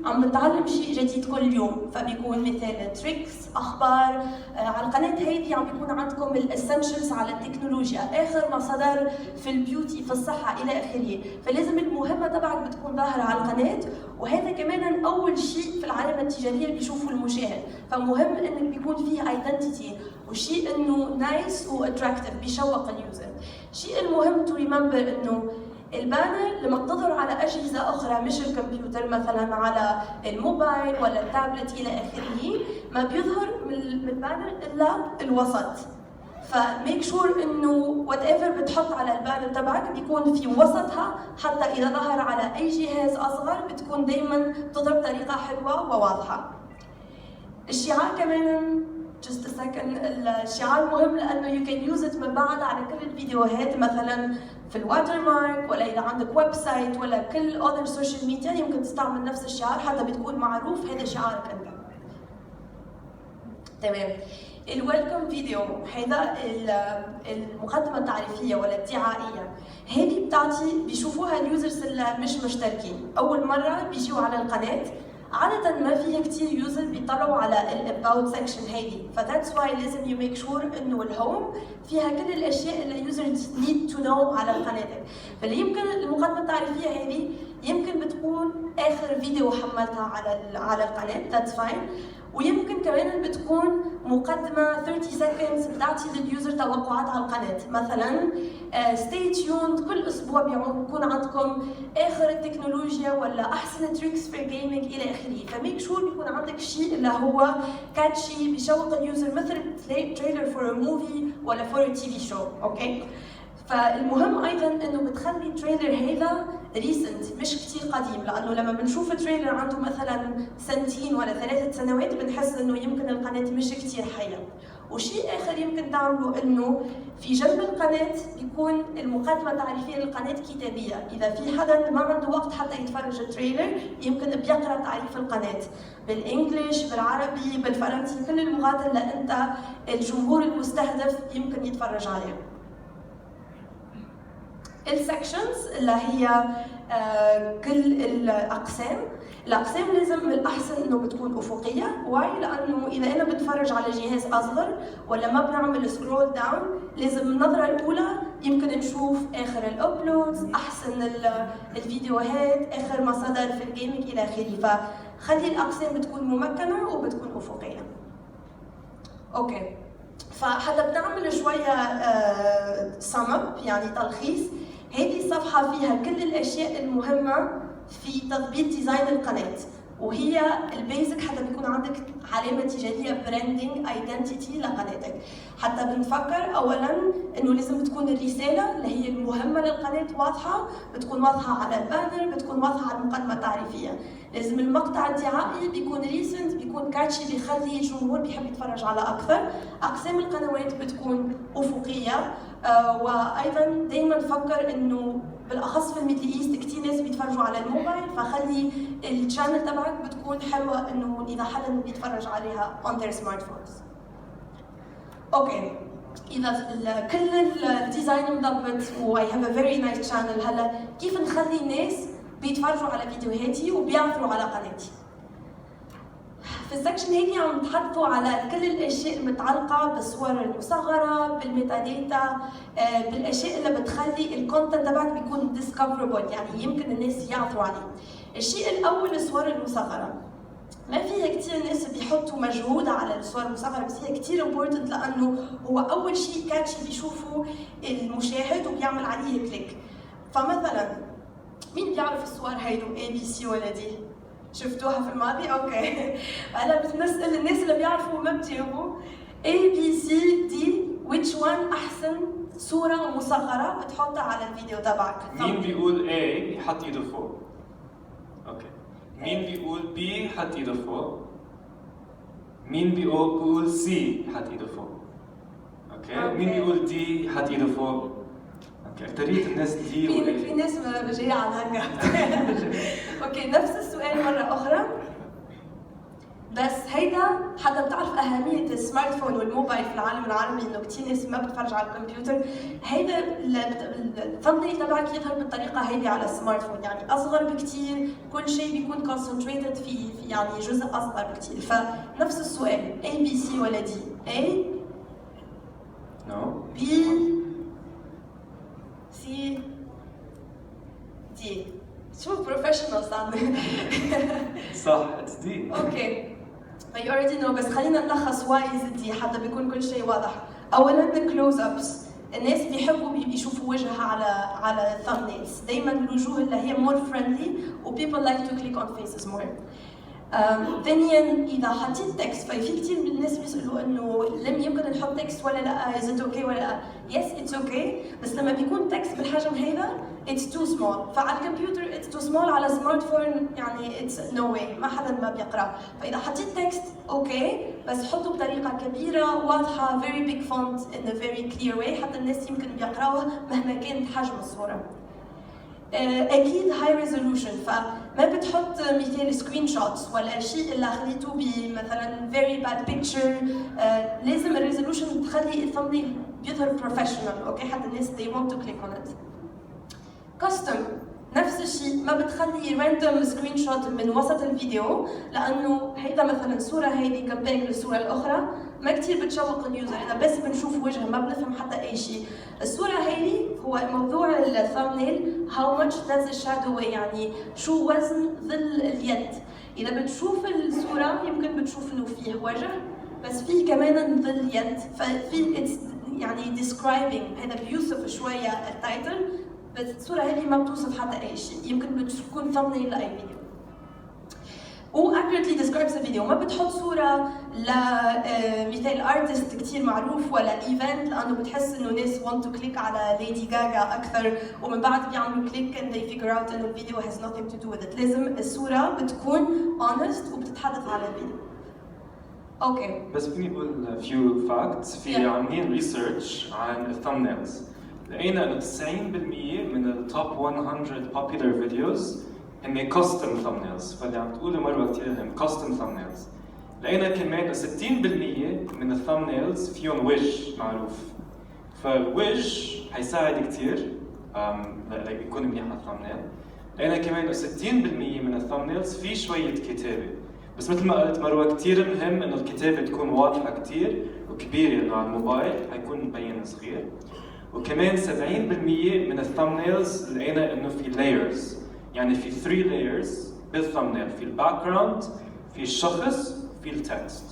عم نتعلم شيء جديد كل يوم، فبيكون مثل تريكس، اخبار. على القناه هيدي عم بيكون عندكم الاسنشلز على التكنولوجيا، اخر ما صدر في البيوتي، في الصحه الى اخره، فلازم المهمه تبعك بتكون ظاهره على القناه، وهذا كمان اول شيء في العلامه التجاريه اللي بيشوفه المشاهد، فمهم انك بيكون فيه ايدنتيتي وشيء انه نايس واتراكتيف بيشوق اليوزر. الشيء المهم تو ريمبر انه البانر لما بتظهر على اجهزه اخرى مش الكمبيوتر، مثلا على الموبايل ولا التابلت الى اخره، ما بيظهر من البانر الا الوسط. فميك شور انه وات ايفر بتحط على البانر تبعك بيكون في وسطها، حتى اذا ظهر على اي جهاز اصغر بتكون دائما بتظهر بطريقه حلوه وواضحه. الشعار كمان just a second، الشعار مهم لانه you can use it من بعد على كل الفيديوهات، مثلا في الواتر مارك، ولا اذا عندك ويب سايت ولا كل other سوشيال ميديا يمكن تستعمل نفس الشعار حتى بتكون معروف هذا شعارك انت. تمام. الويلكم فيديو هذا المقدمه التعريفيه ولا الدعائيه، هذه بتعطي بيشوفوها اليوزرز اللي مش مشتركين اول مره بيجوا على القناه، عادة ما فيها كتير يوزر بيطلعوا على الاباوت سكشن هيدي، فذاتس واي لازم يو ميك شور انه الهوم فيها كل الاشياء اللي اليوزرز نيد تو نو على قناتك. فاللي يمكن المقدمه التعريفيه هذه يمكن بتكون اخر فيديو حملتها على القناه، ذاتس فاين، ويمكن كمان بتكون مقدمه 30 seconds بتعطي لليوزر توقعات على القناه، مثلا ستي تيوند كل اسبوع بيكون عندكم اخر التكنولوجيا ولا احسن تريكس في الجيمنج الى اخره، فميك شور بيكون عندك شيء اللي هو كاتشي بيشوق اليوزر، مثل تريلر فور موفي ولا فور تي في شو. اوكي، فالمهم ايضا انه بتخلي التريلر هذا ريسنت مش كثير قديم، لانه لما بنشوف تريلر عنده مثلا سنتين ولا 3 سنوات بنحس انه يمكن القناه مش كثير حيه. وشيء اخر يمكن تعمله انه في جنب القناه بيكون المقدمه التعريفيه للقناه كتابيه، اذا في حدا ما عنده وقت حتى يتفرج التريلر يمكن بيقرا تعريف القناه بالانجلش، بالعربي، بالفرنسي، كل اللغات اللي انت الجمهور المستهدف يمكن يتفرج عليها. السكشنز اللي هي كل الاقسام لازم من الاحسن انه بتكون افقيه، واي؟ لانه اذا انا بتفرج على جهاز اصغر ولا ما بنعمل سكرول داون، لازم النظره الاولى يمكن نشوف اخر الابلودز، احسن الفيديوهات، اخر ما صدر في الجيمنج الى اخره، فخلي الاقسام بتكون ممكنه وبتكون افقيه. اوكي، فحتى بنعمل شويه سم اب يعني تلخيص. هذه الصفحة فيها كل الأشياء المهمة في تظبيط ديزاين القناة، وهي البيزك حتى بيكون عندك علامة تجارية براندنج ايدنتيتي لقناتك. حتى بنفكر أولاً إنه لازم تكون الرسالة اللي هي المهمة للقناة واضحة، بتكون واضحة على البانر، بتكون واضحة على المقدمة التعريفية. لازم المقطع الدعائي بيكون ريسنت، بيكون كاتشي، بيخلي الجمهور بيحب يتفرج على أكثر. أقسام القنوات بتكون أفقية، وايضا دائما نفكر انه بالاخص في الميدل ايست كثير ناس بيتفرجوا على الموبايل، فخلي الشانل تبعك بتكون حلوه انه اذا حدا بيتفرج عليها on their smartphones. اوكي، اذا كل الديزاين مضبط و I have a very nice channel، هلا كيف نخلي الناس بيتفرجوا على فيديوهاتي وبيعثروا على قناتي؟ في السكشن هيك عم نتحدثوا على كل الاشياء المتعلقه بالصور المصغره، بالميتا داتا، بالاشياء اللي بتخلي الكونتنت تبعك بيكون ديسكفربل، يعني يمكن الناس يعثروا عليه. الشيء الاول الصور المصغره، ما فيها كثير ناس بيحطوا مجهود على الصور المصغره، بس هي كثير امبورتنت لانه هو اول شيء كاتشي بيشوفه المشاهد وبيعمل عليه كليك. فمثلا مين بيعرف الصور هيدو ABC ولا دي؟ شفتوها في الماضي؟ اوكي. هلا بنسال الناس اللي بيعرفوا ما بتجاوبوا. ABC D which one احسن صوره مصغره بتحطها على الفيديو تبعك؟ مين بيقول A يحط ايده فوق؟ اوكي. مين بيقول B يحط ايده فوق؟ مين بيقول C يحط ايده فوق؟ اوكي. مين بيقول D يحط ايده فوق؟ أكترية الناس دي في ناس جاية على الهنجة. اوكي، نفس السؤال مرة أخرى، بس هيدا حتى هذا بتعرف اهميه السمارت فون والموبايل في العالم العربي انه كثير ناس ما بتتفرج على الكمبيوتر. هيدا الثمبنيل تبعك يظهر بالطريقه هيدي على السمارت فون، يعني اصغر بكثير، كل شيء بيكون كونسنتريتد في يعني جزء اصغر بكثير. فنفس السؤال A B C ولا D؟ A No. B C D. شو بروفيشنال صار. صح it's D. اوكي you already know، بس خلينا نلخص why is it D حتى بيكون كل شيء واضح. اولا الكلوز ابس، الناس بيحبوا يشوفوا وجهها على الثامبنيلز، دائما الوجوه اللي هي more friendly و people like to click on faces more. ثانيا اذا حطيت تكست، ففي كثير من الناس بيسالوا انه لم يمكن نحط تكست ولا لا، is it okay ولا لا؟ yes it's okay، بس لما بيكون تكست بالحجم هذا it's too small، فعلى الكمبيوتر it's too small، على سمارت فون يعني it's no way، ما حدا ما بيقرا. فاذا حطيت تكست اوكي، بس حطه بطريقه كبيره واضحه very big font in a very clear way حتى الناس يمكن بيقراوها مهما كانت حجم الصوره. اكيد هاي ريزولوشن، فما بتحط مثال سكرين شوتس ولا شيء اللي خليته بمثلا فيري باد بيكتشر. لازم الريزولوشن تخلي الثمبنيل بيظهر بروفيشنال، اوكي، حتى الناس they want to click on it. كاستم نفس الشيء، ما بتخلي راندوم سكرين شوت من وسط الفيديو، لانه هيدا مثلا الصوره هيدي كمبير للصوره الاخرى ما كثير بتشوق اليوزر، اذا بس بنشوف وجه ما بنفهم حتى اي شيء. الصوره هيدي هو موضوع الثامبنيل how much does the shadow weigh، يعني شو وزن ظل اليد. اذا بتشوف الصوره يمكن بتشوف انه فيه وجه، بس فيه كمان ظل يد، ففي يعني describing، هذا بيوصف شويه التايتل، بس الصورة هذه ما بتوصف حتى أي شيء، يمكن بتكون thumbnail لأي فيديو. و accurately describes الفيديو، ما بتحط صورة لمثال ارتست كثير معروف ولا ايفنت، لأنه بتحس إنه ناس want to click على ليدي غاغا أكثر، ومن بعد بيعملوا click and they figure out إنه الفيديو has nothing to do with it. لازم الصورة بتكون honest وبتتحدث على الفيديو. اوكي. بس فيني أقول few facts. في عاملين ريسيرش عن الثامبنيلز، لقينا انه 90% من التوب 100 popular videos هن custom thumbnails، فاللي عم تقوله مروه كثير مهم custom thumbnails. لقينا كمان 60% من الثامبنيلز فيهم وجه معروف، فالوجه حيساعد كثير ليكون منيح على الثامبنيل. لقينا كمان 60% من الثامبنيلز في شويه كتابه، بس مثل ما قلت مروه كثير مهم انه الكتابه تكون واضحه كثير وكبيره، انه على الموبايل حيكون مبين صغير. وكمان 70% من الثامبنيلز لقينا انه في layers، يعني في 3 layers بالثامبنيل، في الباك جراوند، في الشخص، في التكست.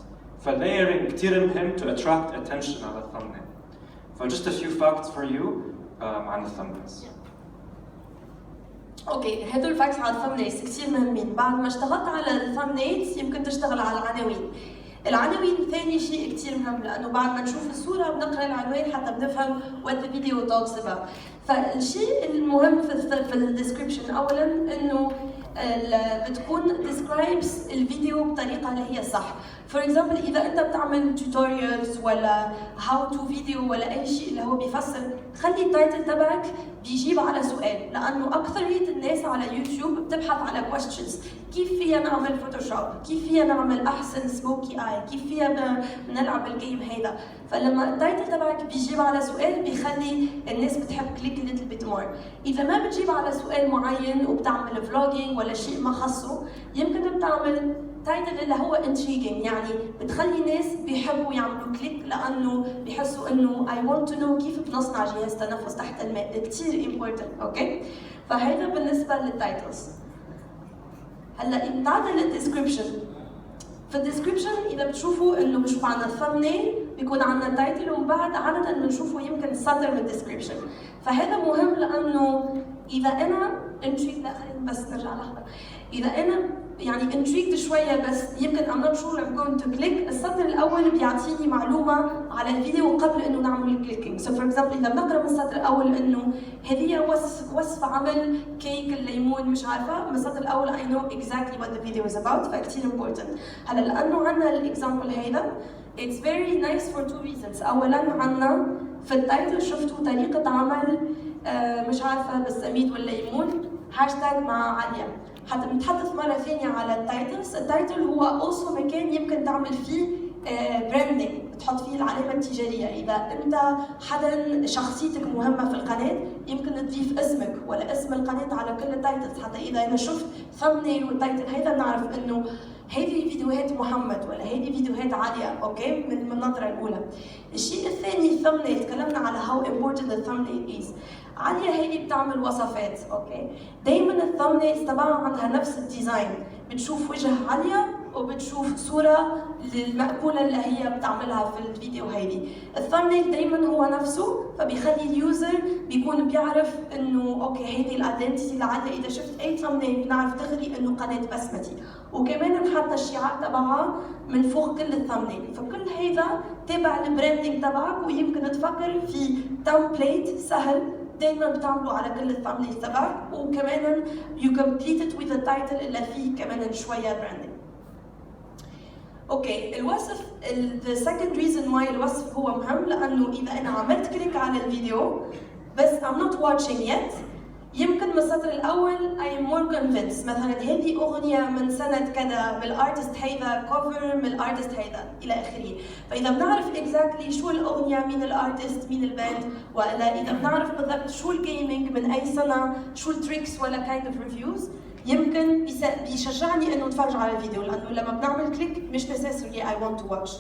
فالlayering كثير مهم to attract attention على الثامبنيل. just a few facts for you عن الثامبنيلز. اوكي، هدول الفاكتس على الثامبنيلز كثير مهمين. بعد ما اشتغلت على الثامبنيلز يمكن تشتغل على العناوين. العناوين ثاني شيء كثير مهم، لانه بعد ما نشوف الصوره بنقرا العنوان حتى بنفهم what the video talks about. فالشيء المهم في الديسكربشن اولا انه بتكون describes الفيديو بطريقه اللي هي صح. فور اكزامبل اذا انت بتعمل توتوريالز ولا هاو تو فيديو ولا اي شيء اللي هو بيفسر، خلي التايتل تبعك بيجيب على سؤال، لانه اكثريه الناس على يوتيوب بتبحث على questions، كيف فينا نعمل فوتوشوب، كيف فينا نعمل احسن سموكي اي، كيف فينا نلعب الجيم هيدا. فلما التايتل تبعك بيجيب على سؤال بيخلي الناس بتحب كليك ليتل بيت مور. اذا ما بتجيب على سؤال معين وبتعمل فلوجينج ولا شيء ما خصه، يمكن بتعمل تايتل اللي هو intriguing، يعني بتخلي الناس بيحبوا يعملوا كليك لانه بيحسوا انه I want to know كيف بنصنع جهاز تنفس تحت الماء، كثير important. اوكي، فهذا بالنسبه للتايتلز. هلا نعدل للديسكربشن. في الديسكربشن اذا بتشوفوا انه بنشوف عندنا الثامبنيل، بيكون عندنا التايتل، ومن بعد عاده بنشوفوا يمكن سطر من الديسكربشن. فهذا مهم لانه اذا انا intrigued، لا خلينا بس نرجع لحظه، اذا انا يعني intrigued شويه بس يمكن I'm not sure I'm going to click، السطر الاول بيعطيني معلومه على الفيديو قبل انه نعمل كليكينج. سو فور اكزامبل اذا بنقرا من السطر الاول انه هذه وصف عمل كيك الليمون مش عارفه، من السطر الاول I know exactly what the video is about، فكتير important. هلا لانه عندنا الاكزامبل هيدا it's very nice for two reasons. اولا عندنا في التايتل شفتوا طريقه عمل مش عارفه بالسميد والليمون هاشتاج مع عليا، حتى بنتحدث مرة ثانية على التايتلز. التايتل هو also مكان يمكن تعمل فيه براندنج، تحط فيه العلامة التجارية. إذا أنت حدا شخصيتك مهمة في القناة يمكن تضيف اسمك ولا اسم القناة على كل التايتلز، حتى إذا أنا شفت ثامنيل والتايتل هذا نعرف إنه هذه فيديوهات محمد ولا هذه فيديوهات عليا، أوكي، من النظرة الأولى. الشيء الثاني الثامنيل، تكلمنا على how important the thumbnail is. عليا هذه بتعمل وصفات، أوكي، دايما الثامنيلز تبعها عندها نفس الديزاين، بتشوف وجه عليا وبتشوف صورة المقبولة اللي هي بتعملها في الفيديو هيدي. الثامنيل دايما هو نفسه، فبيخلي اليوزر بيكون بيعرف انه اوكي هيدي الايدنتيتي لعلي اذا شفت اي ثامنيل بنعرف دغري انه قناة بسمتي. وكمان نحط الشعار تبعها من فوق كل الثامنيل، فكل هيدا تابع البراندنج تبعك، ويمكن تفكر في تمبليت سهل دايما بتعملوا على كل الثامنيل تبعك، وكمان you complete it with a title اللي فيه كمان شوية براندنج. اوكي، الوصف the second reason why الوصف هو مهم، لانه اذا انا عملت كليك على الفيديو بس I'm not watching yet، يمكن من السطر الاول I am more convinced مثلا هذه اغنيه من سنه كذا بالارتست هيدا، كوفر من الارتست هيدا الى اخره. فاذا بنعرف exactly شو الاغنيه، مين الارتست، مين الباند، ولا اذا بنعرف بالضبط شو الجيمنج من اي سنه، شو التريكس ولا kind of reviews، يمكن بيشجعني انه اتفرج على الفيديو، لانه لما بنعمل كليك مش necessarily I want to watch.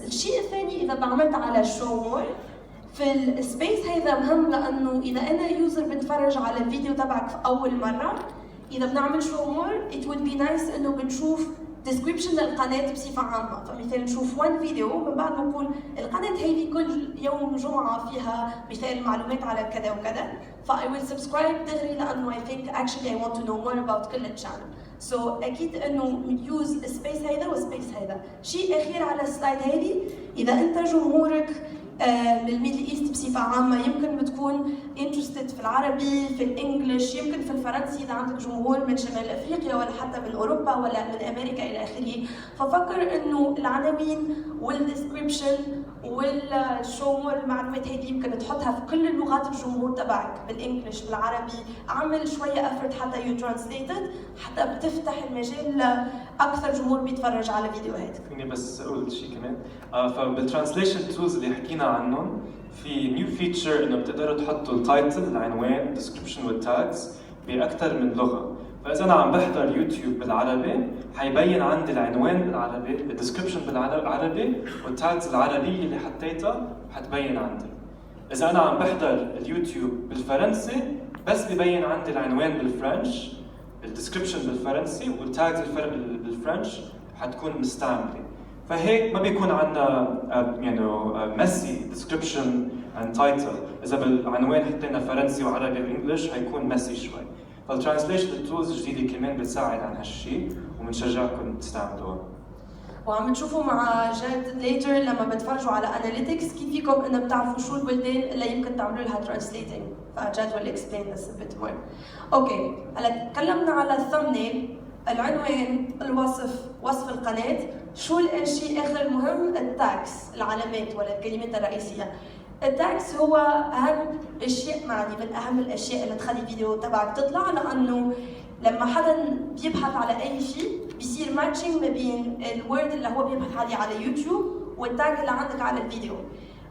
الشيء الثاني اذا بعملت على show more في السبيس هذا مهم، لانه اذا انا يوزر بنتفرج على الفيديو تبعك في اول مره، اذا بنعمل show more it would be nice انه بنشوف description للقناه بصفه عامه. فمثلا نشوف one فيديو من بعد نقول القناه هذه كل يوم جمعه فيها مثال معلومات على كذا وكذا، ف I will subscribe دغري لانه I think actually I want to know more about كل الشانل. So اكيد انه يوز السبيس هيدا والسبيس هيدا. شيء اخير على السلايد هذه، اذا انت جمهورك بالميدل ايست بصفه عامه يمكن بتكون انترستد في العربي، في الانجليش، يمكن في الفرنسي اذا عندك جمهور من شمال افريقيا ولا حتى من اوروبا ولا من امريكا الى اخره، ففكر انه العناوين والديسكربشن والشو مور المعلومات هذه يمكن تحطها في كل اللغات الجمهور تبعك، بالانجليش، بالعربي، اعمل شويه افرت حتى يو ترانسليتد، حتى بتفتح المجال لاكثر جمهور بيتفرج على فيديوهات. فيني بس اقول شيء كمان، فبالترانسليشن تولز اللي حكينا عنهم في نيو فيتشر انه بتقدروا تحطوا التايتل، العنوان، الديسكربشن والتاجز باكثر من لغه. فاذا انا عم بحضر يوتيوب بالعربي حيبين عندي العنوان بالعربي، الديسكربشن بالعربي، والتاجز العربيه اللي حطيتها حتبين عندي. اذا انا عم بحضر اليوتيوب بالفرنسي بس ببين عندي العنوان بالفرنش، الديسكربشن بالفرنسي والتاجز بالفرنش حتكون مستعمله. فهيك ما بيكون عندنا يعني ميسي ديسكربشن اند تايتل. اذا بالعنوان حطينا فرنسي وعربي وانجلش حيكون ميسي شوي. فالترانسليشن تولز الجديده كمان بتساعد عن هالشيء وبنشجعكم تستعملوها. وعم تشوفوا مع جد ليتر لما بتفرجوا على اناليتكس كيف فيكم انه بتعرفوا شو البلدان اللي يمكن تعملوا لها ترانسليتنج، فجد ويل اكسبلين ذس ا بيت مور. اوكي، هلا تكلمنا على الثامنيل، العنوان، الوصف، وصف القناه، شو الشيء اخر المهم؟ التاكس، العلامات ولا الكلمات الرئيسيه. التاكس هو اهم الشيء، يعني من اهم الاشياء اللي تخلي الفيديو تبعك تطلع، لانه لما حدا بيبحث على اي شيء بيصير ماتشنج ما بين الورد اللي هو بيبحث عليه على يوتيوب والتاج اللي عندك على الفيديو.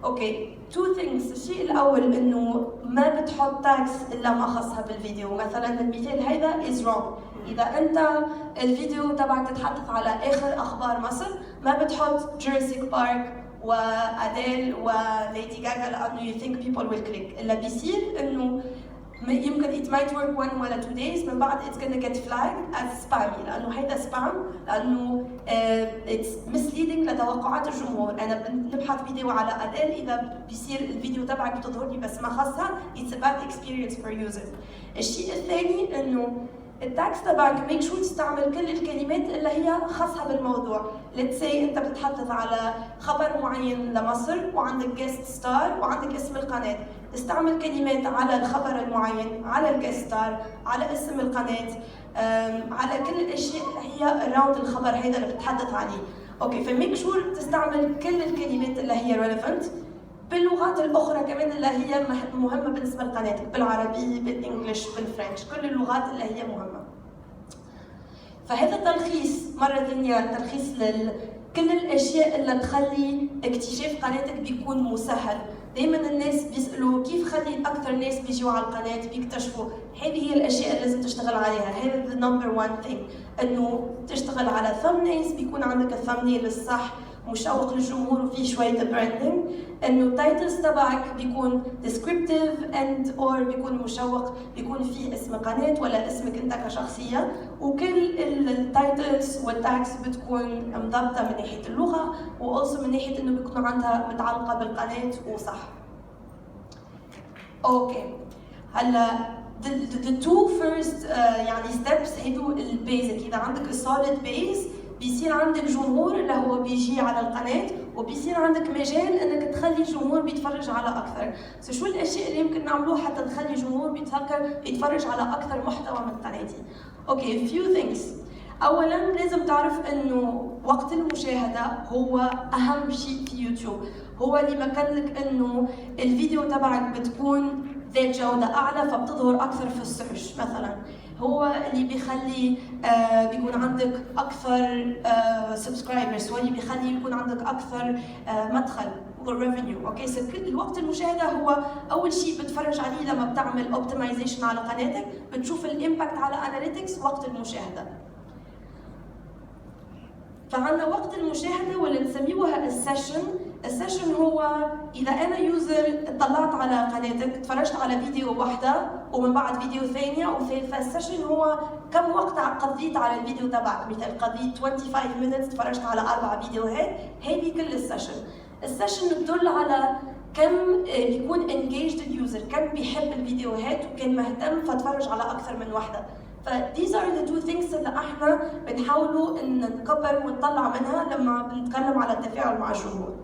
اوكي، تو ثينجز. الشيء الاول انه ما بتحط تاجز الا ما خصها بالفيديو. مثلا المثال هيدا از رونج، اذا انت الفيديو تبعك تتحدث على اخر اخبار مصر ما بتحط جوراسيك بارك واديل وليدي جاجا لانه you think people will click. اللي بيصير انه يمكن it might work one ولا 2 days، من بعد it's gonna get flagged as spammy، لانه هيدا سبام، لانه it's misleading لتوقعات الجمهور. انا بنبحث فيديو على اديل، اذا بيصير الفيديو تبعك بتظهر لي بس ما خصها it's a bad experience for users. الشيء الثاني انه التاكس تبعك ميك شور تستعمل كل الكلمات اللي هي خاصة بالموضوع. let's say انت بتتحدث على خبر معين لمصر وعندك جيست ستار وعندك اسم القناة، تستعمل كلمات على الخبر المعين، على الجيست ستار، على اسم القناة، على كل الاشياء اللي هي around الخبر هيدا اللي بتتحدث عليه. اوكي، فميك شور تستعمل كل الكلمات اللي هي relevant باللغات الاخرى كمان اللي هي مهمه بالنسبه لقناتك، بالعربي، بالانجلش، بالفرنش، كل اللغات اللي هي مهمه. فهذا تلخيص مرة ثانية، تلخيص كل الاشياء اللي تخلي اكتشاف قناتك بيكون مسهل. دائما الناس بيسالوا كيف خلي اكثر ناس بيجوا على القناه بيكتشفوا. هذه هي الاشياء اللي لازم تشتغل عليها. هذا the number one thing، انه تشتغل على thumbnails، بيكون عندك الثامنيل الصح مشوق للجمهور وفيه شويه براندنج، انه التايتلز تبعك بيكون descriptive and or بيكون مشوق، بيكون فيه اسم قناه ولا اسمك انت كشخصيه، وكل التايتلز والتاكس بتكون مضبطه من ناحيه اللغه واوصل من ناحيه انه بيكون عندها متعلقه بالقناه وصح. اوكي هلا the two first يعني steps هدو البيزك. اذا عندك solid base بيصير عندك جمهور اللي هو بيجي على القناة، وبيصير عندك مجال انك تخلي الجمهور بيتفرج على اكثر. شو الاشياء اللي يمكن نعملوها حتى نخلي الجمهور بيتفرج على اكثر محتوى من قناتي؟ اوكي few things. اولا لازم تعرف انه وقت المشاهدة هو اهم شيء في يوتيوب، هو اللي مكن لك انه الفيديو تبعك بتكون ذات جودة اعلى فبتظهر اكثر في السيرش مثلا، هو اللي بيخلي بيكون عندك اكثر سبسكرايبرز، هو اللي بيخلي يكون عندك اكثر مدخل والريفينيو. اوكي سو كل وقت المشاهده هو اول شيء بتفرج عليه لما بتعمل اوبتمايزيشن على قناتك، بتشوف الامباكت على اناليتكس وقت المشاهده. فعندنا وقت المشاهده واللي نسميوها السيشن. السيشن هو اذا انا يوزر اطلعت على قناتك تفرجت على فيديو واحده ومن بعد فيديو ثانيه وثالثه، السيشن هو كم وقت قضيت على الفيديو تبعك. مثلا قضيت 25 minutes تفرجت على 4 فيديوهات، هذه كل السيشن. السيشن بتدل على كم بيكون engaged اليوزر، كم بيحب الفيديوهات وكان مهتم فتفرج على اكثر من وحده. ف these are the two things اللي احنا بنحاولوا ان نكبر ونطلع منها لما بنتكلم على التفاعل مع الجمهور.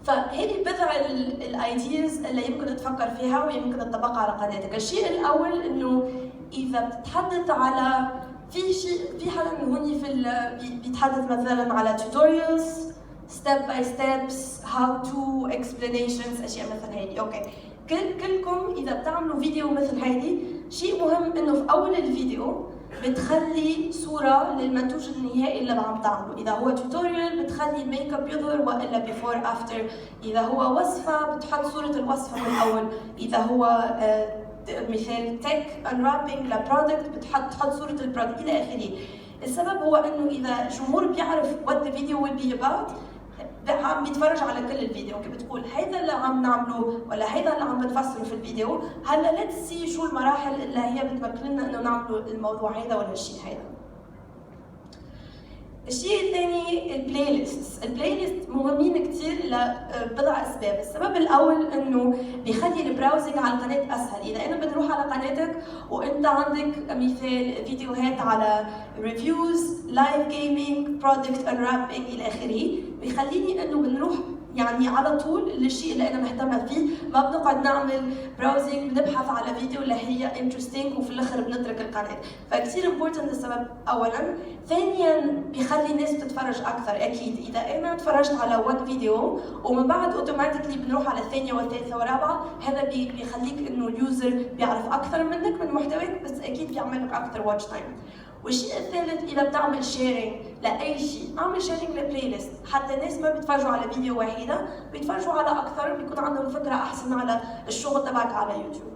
فهذه بضع الايدياز اللي يمكن تفكر فيها ويمكن تطبقها على قناتك. الشيء الاول انه اذا بتتحدث على في حدا من هون بيتحدث مثلا على tutorials step by steps how to explanations اشياء مثل هيدي. اوكي كلكم اذا بتعملوا فيديو مثل هيدي شيء مهم انه في اول الفيديو بتخلي صورة للمنتوج النهائي اللي عم تعمله. إذا هو توتوريال بتخلي الميك اب يظهر وإلا بيفور أفتر. إذا هو وصفة بتحط صورة الوصفة من الأول. إذا هو مثال تك انرابينج لبرودكت بتحط صورة البرودكت إلى آخره. السبب هو إنه إذا الجمهور بيعرف what the video will be about عم بيتفرج على كل الفيديو. اوكي بتقول هيدا اللي عم نعمله ولا هيدا اللي عم بنفسره في الفيديو، هلا ليتس سي شو المراحل اللي هي بتمكن لنا انه نعمله الموضوع هيدا ولا الشيء هيدا. الشيء الثاني البلاي ليست. البلاي ليست مهمين كثير لبضع اسباب. السبب الاول انه بيخلي البراوزنج على القناه اسهل. اذا انا بنروح على قناتك وانت عندك مثال فيديوهات على ريفيوز، لايف جيمنج، برودكت انرابينج الى اخره، بيخليني انه بنروح يعني على طول للشيء اللي انا مهتمه فيه، ما بنقعد نعمل براوزنج بنبحث على فيديو اللي هي انترستينج وفي الاخر بنترك القناه. فكثير امبورتنت السبب اولا. ثانيا بيخلي الناس تتفرج اكثر. اكيد اذا انا تفرجت على 1 فيديو ومن بعد اوتوماتيكلي بنروح على الثانيه والثالثه والرابعه، هذا بيخليك انه اليوزر بيعرف اكثر منك من محتواك، بس اكيد بيعمل لك اكثر واتش تايم. والشيء الثالث اذا بتعمل شيرنج لاي شيء، اعمل شيرنج لبلاي ليست حتى الناس ما بيتفرجوا على فيديو واحده، بيتفرجوا على اكثر، بيكون عندهم فكره احسن على الشغل تبعك على يوتيوب.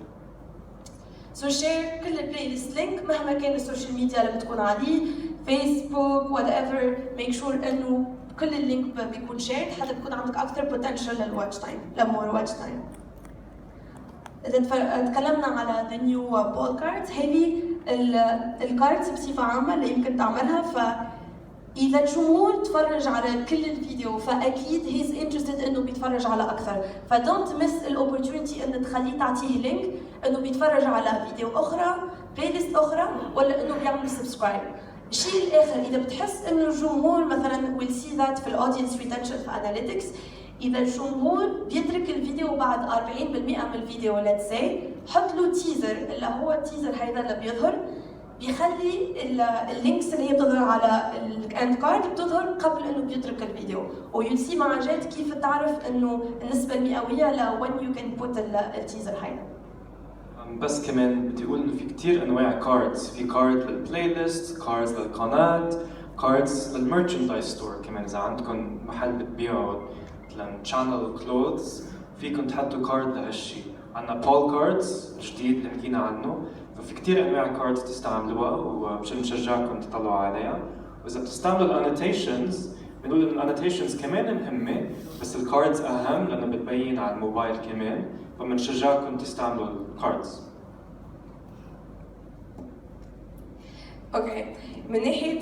سو شير كل البلاي ليست لينك مهما كان السوشيال ميديا اللي بتكون عليه، فيسبوك وات ايفر، ميك شور انه كل اللينك بيكون شير حتى بيكون عندك اكثر بوتنشال للواتش تايم، لمور واتش تايم. اذا تكلمنا على ذا نيو بول كاردز، هذه الكاردز بصفه عامه اللي يمكن تعملها. فاذا الجمهور تفرج على كل الفيديو فاكيد هيز انترستد انه بيتفرج على اكثر، فدونت مس الاوبورتونيتي انه تخليه تعطيه لينك انه بيتفرج على فيديو اخرى، بلاي ليست اخرى، ولا انه بيعمل سبسكرايب. الشيء الاخر اذا بتحس انه الجمهور مثلا ويل سي ذات في الاودينس ريتنشن في اناليتكس، اذا الجمهور بيترك الفيديو بعد 40% من الفيديو ليتس سي، حط له تيزر اللي هو التيزر هيدا اللي بيظهر، بيخلي اللينكس اللي هي بتظهر على الاند كارد بتظهر قبل انه بيترك الفيديو، ويلسي مع جد كيف تعرف انه النسبه المئويه ل when you can put التيزر هيدا. بس كمان بدي اقول انه في كثير انواع كاردز، في كارد للبلاي ليست، كاردز للقناه، كاردز للمرشندايز ستور. كمان اذا عندكم محل بتبيعوا مثلا تشانل كلوثز فيكم تحطوا كارد لهالشيء. عندنا بول كاردز جديد اللي حكينا عنه، ففي كثير انواع كاردز تستعملوها وبنشجعكم تطلعوا عليها. واذا بتستعملوا الانوتيشنز بنقول ان الانوتيشنز كمان مهمه، بس الكاردز اهم لانه بتبين على الموبايل كمان، فبنشجعكم تستعملوا الكاردز. اوكي، من ناحيه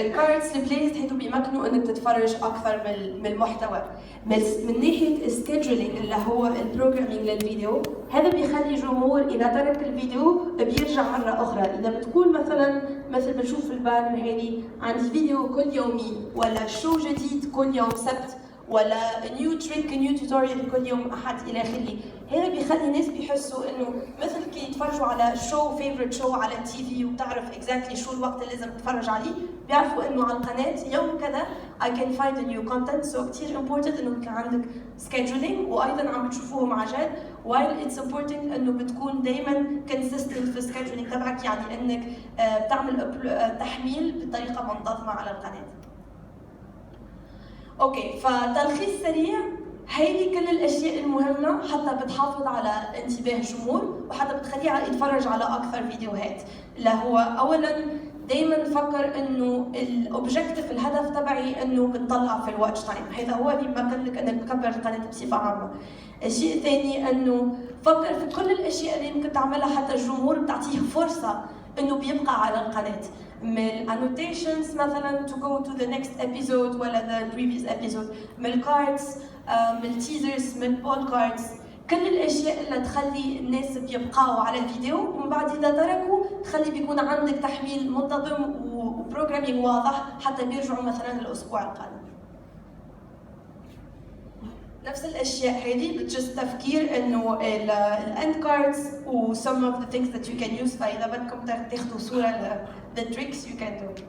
الكاردز البلاي ليست هيدو بيمكنوا انك تتفرج اكثر من المحتوى. بس من ناحيه السكيدجولينج اللي هو البروجرامينج للفيديو، هذا بيخلي الجمهور اذا ترك الفيديو بيرجع مره اخرى. اذا بتكون مثل بنشوف في البانر هذه عندي فيديو كل يومين، ولا شو جديد كل يوم سبت، ولا نيو تريك نيو توتوريال كل يوم احد الى اخره. هذا بيخلي الناس بيحسوا انه مثل كي يتفرجوا على شو فيفورت شو على التي في وبتعرف اكزاكتلي شو الوقت اللي لازم تتفرج عليه، بيعرفوا انه على القناه يوم كذا I can find a new content. So كثير important انه يكون عندك scheduling، وايضا عم بتشوفوهم عن جد. while it's important انه بتكون دائما consistent في السكيدجولينج تبعك، يعني انك بتعمل تحميل بطريقه منتظمه على القناه. اوكي، فتلخيص سريع، هيدي كل الاشياء المهمه حتى بتحافظ على انتباه الجمهور وحتى بتخليه يتفرج على اكثر فيديوهات. اللي هو اولا دائما فكر انه الاوبجيكتيف الهدف تبعي انه بنطلع في الواتش تايم، هذا هو اللي بيمكن لك انك تكبر القناه بصفه عامه. الشيء الثاني انه فكر في كل الاشياء اللي ممكن تعملها حتى الجمهور بتعطيه فرصه انه بيبقى على القناه، من annotations مثلا to go to the next episode ولا the previous episode، من الكاردز، من التيزرز، من البول كاردز، كل الاشياء اللي تخلي الناس بيبقاوا على الفيديو، ومن بعد اذا تركوا تخلي بيكون عندك تحميل منتظم وبروجرامينج واضح حتى بيرجعوا مثلا الاسبوع القادم. نفس الاشياء هذه بتجس تفكير انه الاند كاردز و some of the things that you can use، فاذا بدكم تاخذوا صوره the tricks you can do.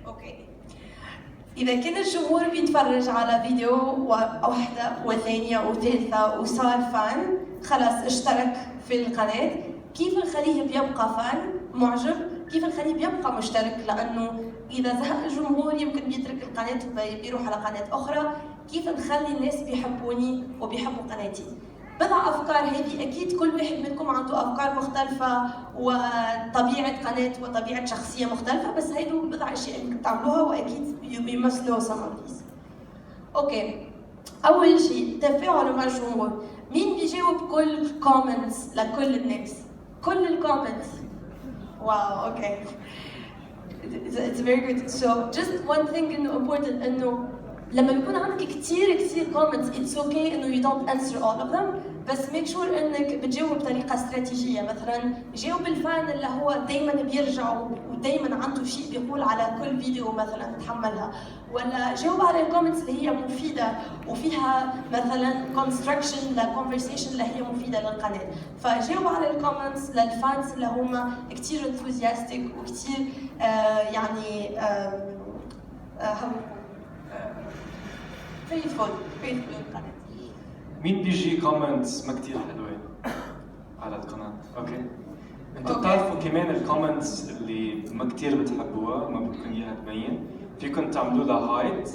اوكي، إذا كان الجمهور بيتفرج على فيديو واحدة وثانية وثالثة وصار فان، خلاص اشترك في القناة، كيف نخليه بيبقى فان معجب؟ كيف نخليه بيبقى مشترك؟ لأنه إذا زهق الجمهور يمكن بيترك القناة وبيروح على قناة أخرى. كيف نخلي الناس بيحبوني وبيحبوا قناتي؟ بضع أفكار هذه، أكيد كل واحد منكم عنده أفكار مختلفة وطبيعة قناة وطبيعة شخصية مختلفة، بس هيدو بضع أشياء ممكن تعملوها وأكيد بيمثلوا some of these. أوكي، أول شيء تفاعلوا مع الجمهور. مين بيجاوب كل comments لكل الناس؟ كل الكومنتس. واو، أوكي. It's very good. So just one thing important إنه لما يكون عندك كتير comments it's okay إنه you don't answer all of them، بس make sure إنك بتجاوب بطريقة استراتيجية. مثلا جاوب الفان اللي هو دايما بيرجع ودايما عنده شيء بيقول على كل فيديو مثلا تحملها، ولا جاوب على الكومنتس اللي هي مفيدة وفيها مثلا construction لconversation اللي هي مفيدة للقناة. فجاوب على الكومنتس للفانز اللي هم كتير enthusiastic وكتير يعني faithful للقناة. مين بيجي كومنتس ما كتير حلوين على القناة؟ اوكي. انتوا بتعرفوا كمان الكومنتس اللي ما كتير بتحبوها ما بدكم اياها تبين، فيكم تعملوا لها هايد.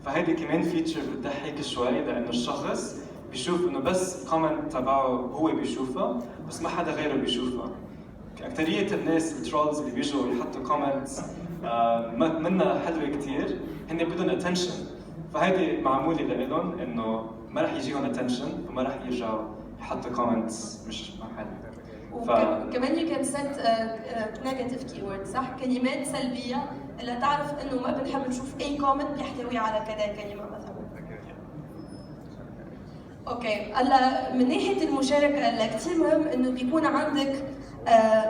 فهيدي كمان فيتشر بتضحك شوي، لانه الشخص بيشوف انه بس كومنت تبعه هو بيشوفها، بس ما حدا غيره بيشوفها. اكثرية الناس الترولز اللي بيجوا يحطوا كومنتس منها حلوة كتير، هن بدهم اتنشن، فهيدي معمولة لإلهم انه ما رح يجيهم اتنشن، فما رح يرجعوا يحطوا كومنتس مش محل. وكمان you can set negative keywords، صح؟ كلمات سلبية اللي تعرف انه ما بنحب نشوف اي كومنت بيحتوي على كذا كلمة مثلا. اوكي، هلا من ناحية المشاركة اللي كثير مهم انه بيكون عندك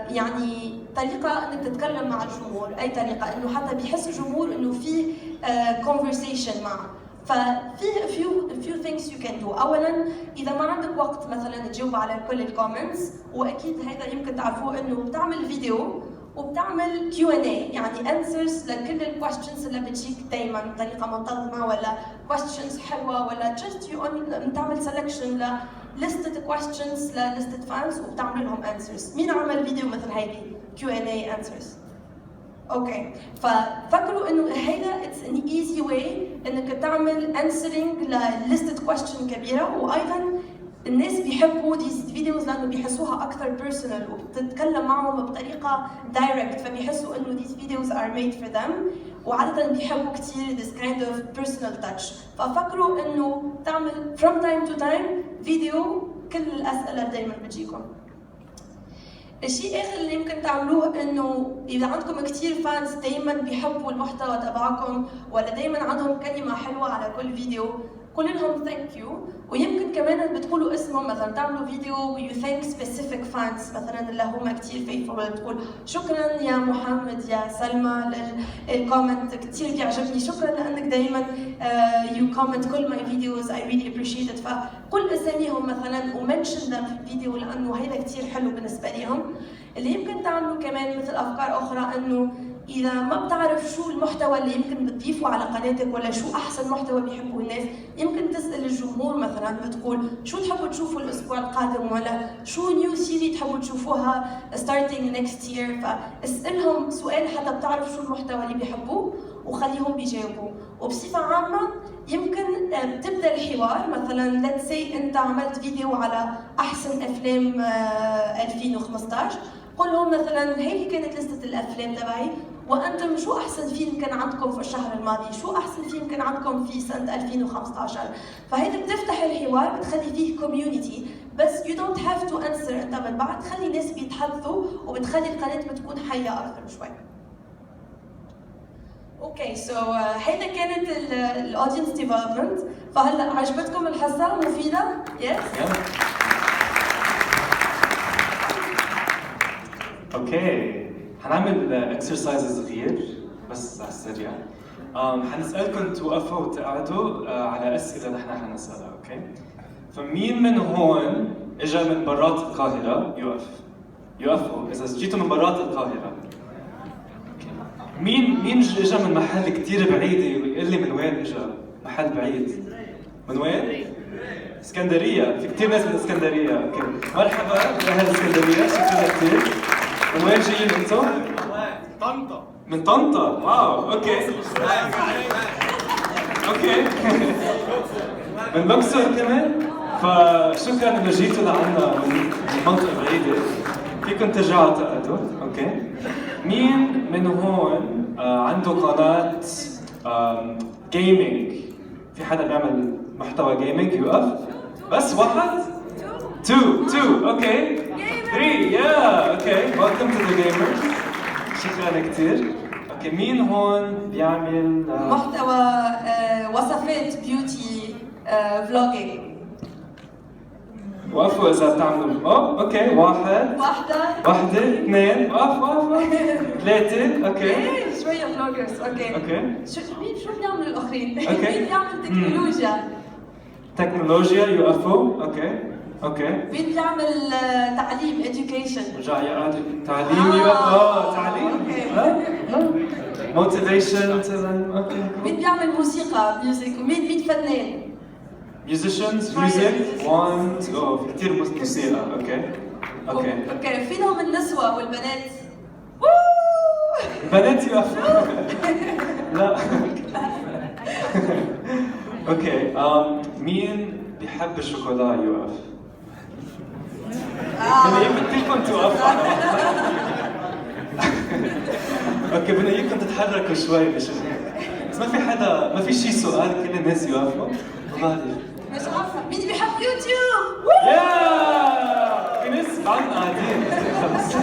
يعني طريقة انك تتكلم مع الجمهور، اي طريقة انه حتى بيحس الجمهور انه في conversation معه. ففي few things you can do. اولا اذا ما عندك وقت مثلا تجاوب على كل الكومنتس، واكيد هذا يمكن تعرفوه انه بتعمل فيديو وبتعمل Q&A يعني answers لكل الكويستشنز اللي بتجيك دائما بطريقه منتظمه، ولا questions حلوه، ولا just بتعمل selection لستة questions للستة fans وبتعمل لهم answers. مين عمل فيديو مثل هيدي Q&A answers؟ اوكي، ففكروا انه هيدا it's an easy way انك تعمل answering للستة question كبيره، وايضا الناس بيحبوا these videos لانه بيحسوها اكثر personal وبتتكلم معهم بطريقه direct، فبيحسوا انه these videos are made for them، وعاده بيحبوا كثير this kind of personal touch. ففكروا انه تعمل from time to time فيديو كل الاسئله دائما بتجيكم. الشيء الاخر اللي يمكن تعملوه انه اذا عندكم كثير فانز دائما بيحبوا المحتوى تبعكم، ولا دائما عندهم كلمه حلوه على كل فيديو، قولوا لهم ثانك يو. ويمكن كمان بتقولوا اسمهم، مثلا تعملوا فيديو يو ثانك سبيسيفيك فانز مثلا اللي هم كثير فيفول، ولا تقول شكرا يا محمد يا سلمى للكومنت كثير بيعجبني، شكرا لانك دائما يو كومنت كل ماي فيديوز اي ريلي ابريشيت ات. فقل اساميهم مثلا ومنشن ذم في الفيديو لانه هيدا كثير حلو بالنسبه لهم. اللي يمكن تعملوا كمان مثل افكار اخرى، انه إذا ما بتعرف شو المحتوى اللي يمكن بتضيفه على قناتك، ولا شو أحسن محتوى بيحبه الناس، يمكن تسأل الجمهور مثلا، بتقول شو تحبوا تشوفوا الأسبوع القادم، ولا شو نيو سيري تحبوا تشوفوها starting next year. فاسألهم سؤال حتى بتعرف شو المحتوى اللي بيحبوه وخليهم بيجاوبوا. وبصفة عامة يمكن تبدأ الحوار، مثلا let's say أنت عملت فيديو على أحسن أفلام 2015، قل لهم مثلا هيك كانت لستة الأفلام تبعي، وأنتم شو أحسن فيلم كان عندكم في الشهر الماضي؟ شو أحسن فيلم كان عندكم في سنة 2015؟ فهيدا بتفتح الحوار، بتخلي فيه كوميونيتي، بس you don't have to answer أنت من بعد، تخلي الناس بيتحدثوا وبتخلي القناة بتكون حية أكثر شوي. اوكي سو هيدا كانت الاودينس ديفلوبمنت. فهلا عجبتكم الحصة مفيدة؟ يس؟ اوكي، حنعمل اكسرسايز صغير بس على السريع. حنسألكم توقفوا وتقعدوا على أسئلة نحن حنسألها، اوكي؟ فمين من هون اجى من برات القاهرة يوقفوا إذا جيتوا من برات القاهرة. مين اجى من محل كثير بعيد ويقول لي من وين اجى؟ محل بعيد. من وين؟ اسكندرية، في كثير ناس من اسكندرية، اوكي. مرحبا بأهل اسكندرية، شكرا كثير. من وين جايين انتم؟ طنطا. من طنطا، واو، اوكي. اوكي. من بكسر كمان؟ فشكرا انه جيتوا لعنا من منطقة بعيدة. فيكم ترجعوا تقعدوا، اوكي. مين من هون عنده قناة جيمنج؟ في حدا بيعمل محتوى جيمنج يوقف؟ بس واحد؟ two, اوكي. 3 yeah, okay. Welcome to the gamers. شكرا كثير. اوكي، مين هون بيعمل محتوى وصفات بيوتي فلوجينج؟ وقفوا إذا بتعملوا اوكي، واحدة 2 وقف 3 اوكي. شوية فلوجرز اوكي. شو بيعملوا الآخرين؟ مين بيعمل تكنولوجيا يوقفوا اوكي. مين بيعمل تعليم education؟ رجع يقعد تعليم يوقف تعليم موتيفيشن مثلا اوكي. مين بيعمل موسيقى ميوزك؟ ومين فنان؟ musicians music 1 2 كثير موسيقى اوكي. فينهم النسوة والبنات؟ البنات يوقفوا لا اوكي. مين بيحب الشوكولا يوقف؟ بدنا اياكم كلكم توقفوا. اوكي، بدنا اياكم تتحركوا شوي بس ما في شيء سؤال كل الناس يوقفوا؟ مش عارفة مين بيحب يوتيوب؟ في ناس بعدنا قاعدين خلص.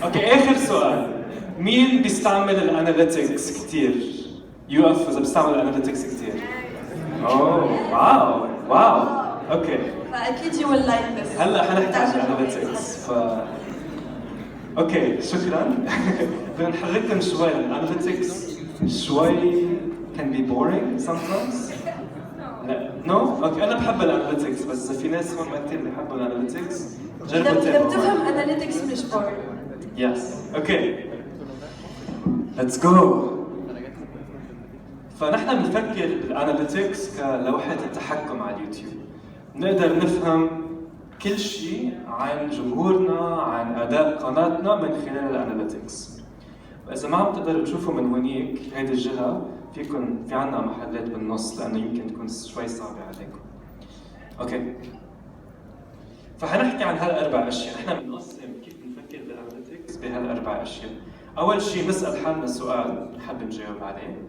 اوكي اخر سؤال، مين بيستعمل الاناليتكس كثير؟ يوقف اذا بيستعمل الاناليتكس كثير. واو اوكي. فاكيد يو ويل لايك ذس. هلا حنحتاج الاناليتكس اوكي شكرا. بدنا نحرككم شوي، الاناليتكس شوي can be boring sometimes. لا نو؟ اوكي انا بحب الاناليتكس بس اذا في ناس هون ما كثير بيحبوا الاناليتكس اذا بتفهم اناليتكس مش بورد. يس اوكي ليتس جو. فنحن بنفكر بالاناليتكس كلوحة التحكم على اليوتيوب. نقدر نفهم كل شيء عن جمهورنا، عن اداء قناتنا من خلال الاناليتكس. واذا ما عم تقدروا تشوفوا من هونيك هيدي الجهة، فيكم في عنا محلات بالنص لانه يمكن تكون شوي صعبة عليكم. اوكي. فحنحكي عن هالاربع اشياء، نحن بنقسم كيف بنفكر بالاناليتكس بهالاربع اشياء. اول شيء نسال حالنا سؤال نحب نجاوب عليه.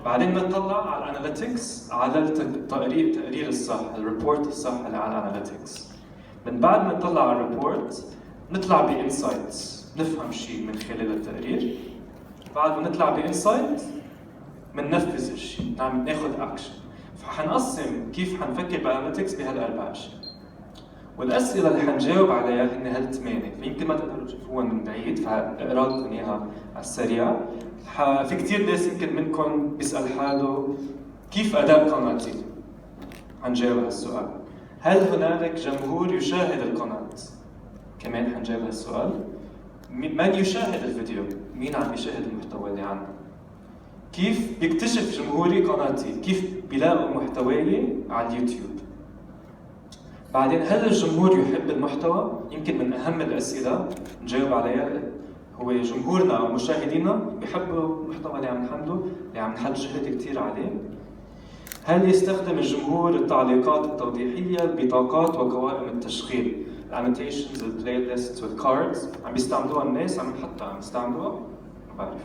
بعدين نطلع على الاناليتكس على التقرير الصح، الريبورت الصح اللي على الاناليتكس. من بعد ما نطلع على الريبورت نطلع بانسايتس، نفهم شيء من خلال التقرير. بعد ما نطلع بانسايت بننفذ الشيء، ناخذ اكشن. فحنقسم كيف حنفكر بالاناليتكس بهالاربع اشياء. والاسئله اللي حنجاوب عليها هن هالثمانيه، فيمكن ما تقدروا تشوفوها من بعيد فاقرا لكم اياها على السريع. في كثير ناس يمكن منكم بيسال حاله كيف اداء قناتي؟ حنجاوب هالسؤال. هل هنالك جمهور يشاهد القناه؟ كمان حنجاوب هالسؤال. من يشاهد الفيديو؟ مين عم يشاهد المحتوى اللي عندنا؟ كيف بيكتشف جمهوري قناتي؟ كيف بيلاقوا محتواي على اليوتيوب؟ بعدين هل الجمهور يحب المحتوى؟ يمكن من أهم الأسئلة نجاوب عليها هو جمهورنا أو مشاهدينا بيحبوا المحتوى اللي عم نحمله، اللي عم نحط جهد كثير عليه. هل يستخدم الجمهور التعليقات التوضيحية، البطاقات وقوائم التشغيل، الانوتيشنز، البلاي ليست والكاردز؟ عم بيستعملوها الناس، عم نحطها، عم يستعملوها؟ ما بعرف.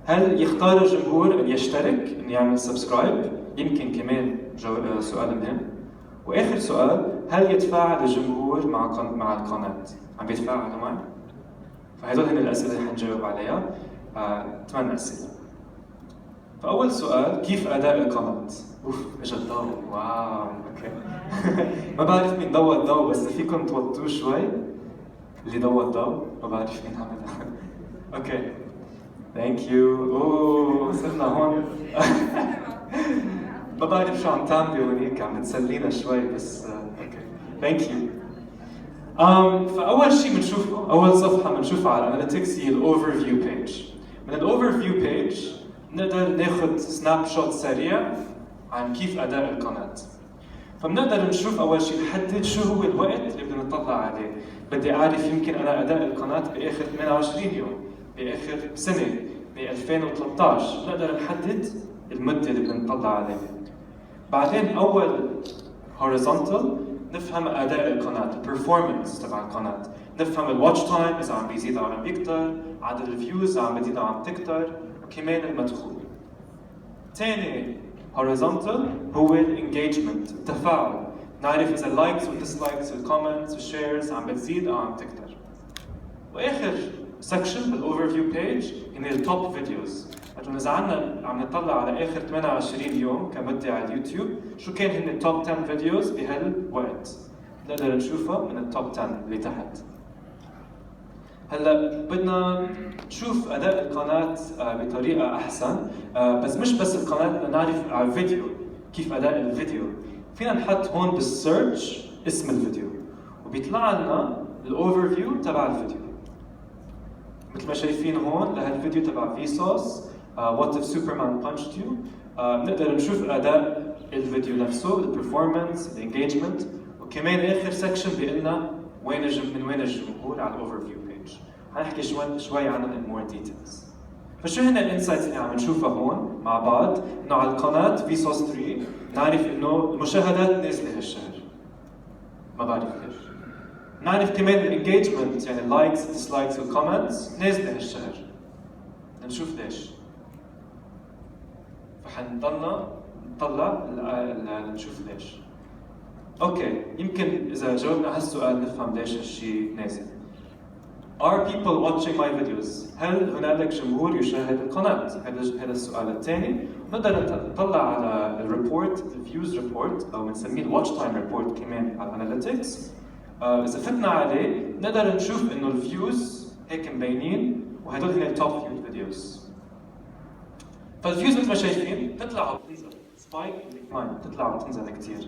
هل يختار الجمهور ان يشترك، ان يعمل سبسكرايب؟ يمكن كمان سؤال مهم. واخر سؤال، هل يتفاعل الجمهور مع القناة؟ عم بيتفاعلوا معي؟ فهدول هن الاسئله اللي حنجاوب عليها. 8 اسئله. فاول سؤال، كيف اداء القناة؟ اوف اجى الضوء، واو اوكي. ما بعرف مين ضوى الضوء، بس فيكم توطوه شوي. اللي ضوى الضوء ما بعرف مين عملها. اوكي ثانك يو. اوه صرنا هون. ما بعرف شو عم تعملوا هونيك، عم تسلينا شوي بس اوكي ثانك يو. فاول شيء بنشوفه، اول صفحه بنشوفها على الاناليتكس هي الاوفر فيو بيج. من الاوفر فيو بيج نقدر ناخذ سناب شوت سريع عن كيف اداء القناه. فبنقدر نشوف اول شيء نحدد شو هو الوقت اللي بدنا نطلع عليه. بدي اعرف يمكن انا اداء القناه باخر 28 يوم، باخر سنه، ب 2013. نقدر نحدد المده اللي بدنا نطلع عليها. بعدين اول هوريزونتال نفهم اداء القناه، البرفورمانس تبع القناه، نفهم الواتش تايم اذا عم بيزيد او عم بيكتر، عدد الفيوز اذا عم بيزيد او عم تكتر، وكمان المدخول. ثاني هوريزونتال هو الانجيجمنت، التفاعل، نعرف اذا اللايكس والديسلايكس والكومنتس والشيرز عم بتزيد او عم تكتر. واخر سكشن بالاوفر فيو بيج هن التوب فيديوز. اذا عم نطلع على اخر 28 يوم كمده على اليوتيوب، شو كان هن التوب 10 فيديوز بهالوقت. نقدر نشوفها من التوب 10 اللي تحت. هلا بدنا نشوف اداء القناه بطريقه احسن، بس مش بس القناه، بدنا نعرف على الفيديو كيف اداء الفيديو. فينا نحط هون بالسيرش اسم الفيديو وبيطلع لنا الاوفر فيو تبع الفيديو. مثل ما شايفين هون لهالفيديو تبع فيسوس وات اف سوبرمان بانشد يو. بنقدر نشوف اداء الفيديو نفسه، البرفورمانس، الانجيجمنت، وكمان اخر سكشن بيقول لنا من وين الجمهور على الاوفر فيو بيج. حنحكي شوي عنهم in more details. فشو هن الانسايتس اللي عم نشوفها هون مع بعض؟ انه على القناه فيسوس 3 نعرف انه المشاهدات نازله هالشهر. ما بعرف ليش. نعرف كمان الانجيجمنت، يعني اللايكس، الديسلايكس والكومنتس نازله هالشهر. بدنا نشوف ليش. فحنضلنا نطلع نشوف ليش. اوكي، يمكن اذا جاوبنا هالسؤال نفهم ليش هالشيء نازل. Are people watching my videos؟ هل هنالك جمهور يشاهد القناة؟ هذا السؤال الثاني. نقدر نطلع على الريبورت، الفيوز ريبورت، او بنسميه الواتش تايم ريبورت كمان على الاناليتكس. اذا فتنا عليه نقدر نشوف انه الفيوز هيك مبينين، وهدول هن التوب فيو فيديوز. فالفيوز مثل ما شايفين تطلع وتنزل، سبايك ديكلاين بتطلع وتنزل كثير.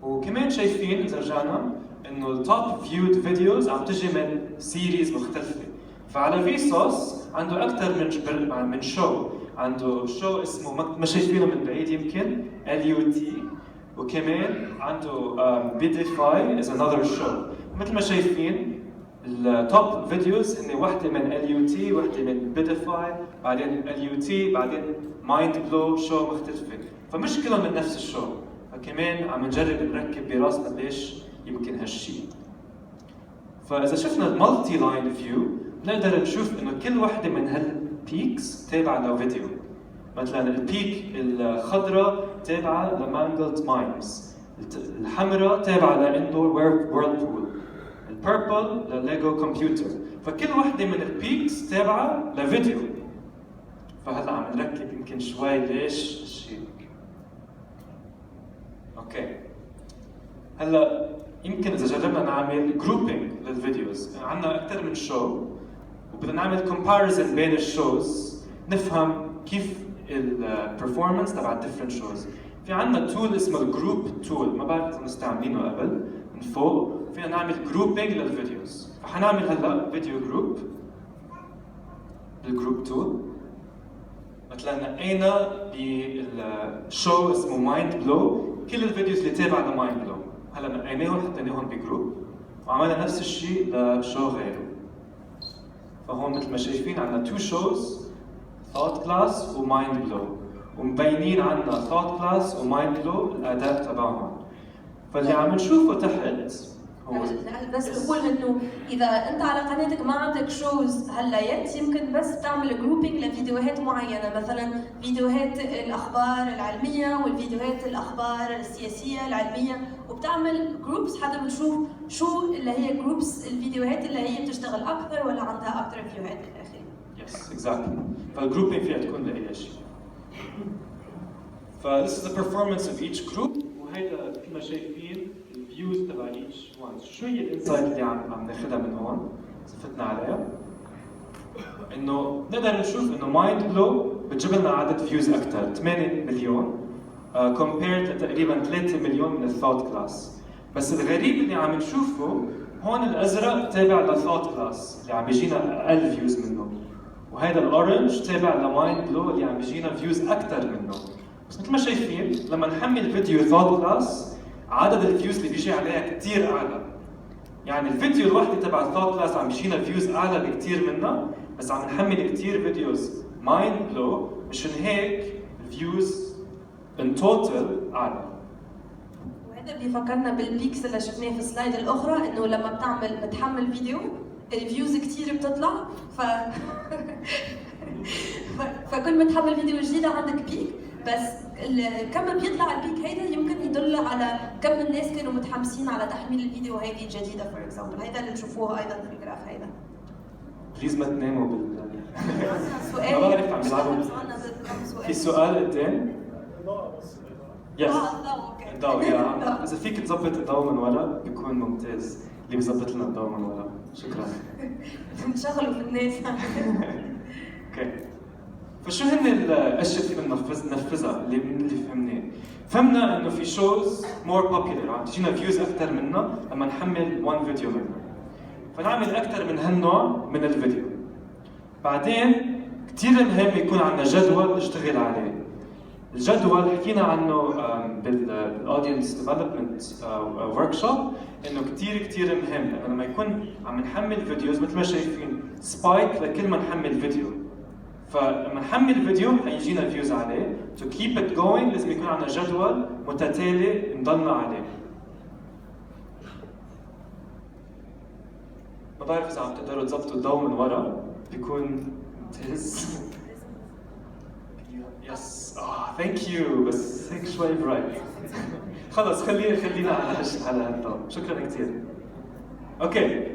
وكمان شايفين اذا رجعنا انه التوب فيود فيديوز عم تجي من سيريز مختلفه. فعلى فيسوس عنده اكثر من شو، عنده شو اسمه ما شايفينه من بعيد يمكن LUT، وكمان عنده Bidify is another show. مثل ما شايفين التوب فيديوز هن وحده من LUT، وحده من Bidify، بعدين LUT، بعدين Mind Blow، شو مختلفه. فمش كلهم من نفس الشو، فكمان عم نجرب نركب براسنا ليش يمكن هالشيء. فاذا شفنا المالتي لاين فيو بنقدر نشوف انه كل وحده من هالبيكس تابعه لفيديو. مثلا البيك الخضراء تابعه لمانجلد مايمز، الحمراء تابعه لاندور ويرلبول، البيربل لليجو كمبيوتر. فكل وحده من البيكس تابعه لفيديو. فهلا عم نركب يمكن شوي ليش الشيء. اوكي هلا يمكن اذا جربنا نعمل جروبينج للفيديوز، عندنا اكثر من شو وبدنا نعمل كومباريزن بين الشوز نفهم كيف البرفورمانس تبع الديفرنت شوز. في عندنا تول اسمه الجروب تول، ما بعرف اذا مستعملينه قبل، من فوق فينا نعمل جروبينج للفيديوز. فحنعمل هلا فيديو جروب بالجروب تول. مثلا نقينا بالشو اسمه مايند بلو كل الفيديوز اللي تابعه لمايند بلو، هلا نقيناهم حطيناهم بجروب وعملنا نفس الشيء لشو غيره. فهون مثل ما شايفين عندنا تو شوز، ثوت كلاس ومايند بلو، ومبينين عندنا ثوت كلاس ومايند بلو الاداء تبعهم. فاللي عم نشوفه تحت هو بس بقول انه اذا انت على قناتك ما عندك شوز هلا يمكن بس تعمل جروبينج لفيديوهات معينه، مثلا فيديوهات الاخبار العلميه والفيديوهات الاخبار السياسيه العلميه، وبتعمل جروبس حتى بنشوف شو اللي هي جروبس الفيديوهات اللي هي بتشتغل اكثر ولا عندها اكثر فيوهات الى اخره. يس اكزاكتلي. فالجروبينج فيها تكون لاي شيء. This is the performance of each group، وهيدا مثل ما شايفين الفيوز تبع each one. شو هي الانسايت اللي عم ناخذها من هون؟ فتنا عليها انه نقدر نشوف انه مايند بلو بتجيب لنا عدد فيوز اكثر 8 مليون كومبيرد لتقريبا 3 مليون من الثوت كلاس. بس الغريب اللي عم نشوفه هون الازرق تابع لثوت كلاس اللي عم بيجينا اقل فيوز منه، وهذا الاورنج تابع لمايند بلو اللي عم بيجينا فيوز اكثر منه. بس مثل ما شايفين لما نحمل فيديو ثوت كلاس عدد الفيوز اللي بيجي عليها كثير اعلى. يعني الفيديو الوحده تبع الثوت كلاس عم بيجينا فيوز اعلى بكثير منها، بس عم نحمل كثير فيديوز مايند بلو مشان هيك الفيوز ان توتال اعلى. وهذا بيفكرنا بالبيكس اللي شفناه في السلايد الاخرى، انه لما بتحمل فيديو الفيوز كثير بتطلع فكل ما تحمل فيديو جديد عندك بيك، بس كم بيطلع البيك هيدا يمكن يدل على كم الناس كانوا متحمسين على تحميل الفيديو هيدي الجديده. فور اكزامبل هيدا اللي تشوفوه ايضا في الجراف هيدا. بليز ما تناموا سؤال ما بعرف عم يلعبوا. في سؤال قدام؟ يس الضوء. يا اذا فيك تظبط الضوء من ورا بيكون ممتاز. اللي بيظبط لنا الضوء من ورا شكرا. بنشغلوا في الناس. اوكي فشو هن الاشياء اللي بننفذها اللي فهمناه؟ فهمنا انه في شوز مور بوبيلر عم تجينا فيوز اكثر منها لما نحمل 1 فيديو منها، فنعمل اكثر من هالنوع من الفيديو. بعدين كثير مهم يكون عندنا جدول نشتغل عليه. الجدول حكينا عنه بالاودينس ديفلوبمنت ورك شوب انه كثير مهم، لانه لما يكون عم نحمل فيديوز مثل ما شايفين سبايك لكل ما نحمل فيديو، فلما نحمل فيديو حيجينا فيوز عليه. تو كيب ات جوينج لازم يكون عندنا جدول متتالي نضلنا عليه. ما بعرف اذا عم تقدروا تظبطوا الضوء من ورا بيكون ممتاز. يس ثانك يو، بس هيك شوي برايت. خلص خلينا على هالضوء. شكرا كثير. اوكي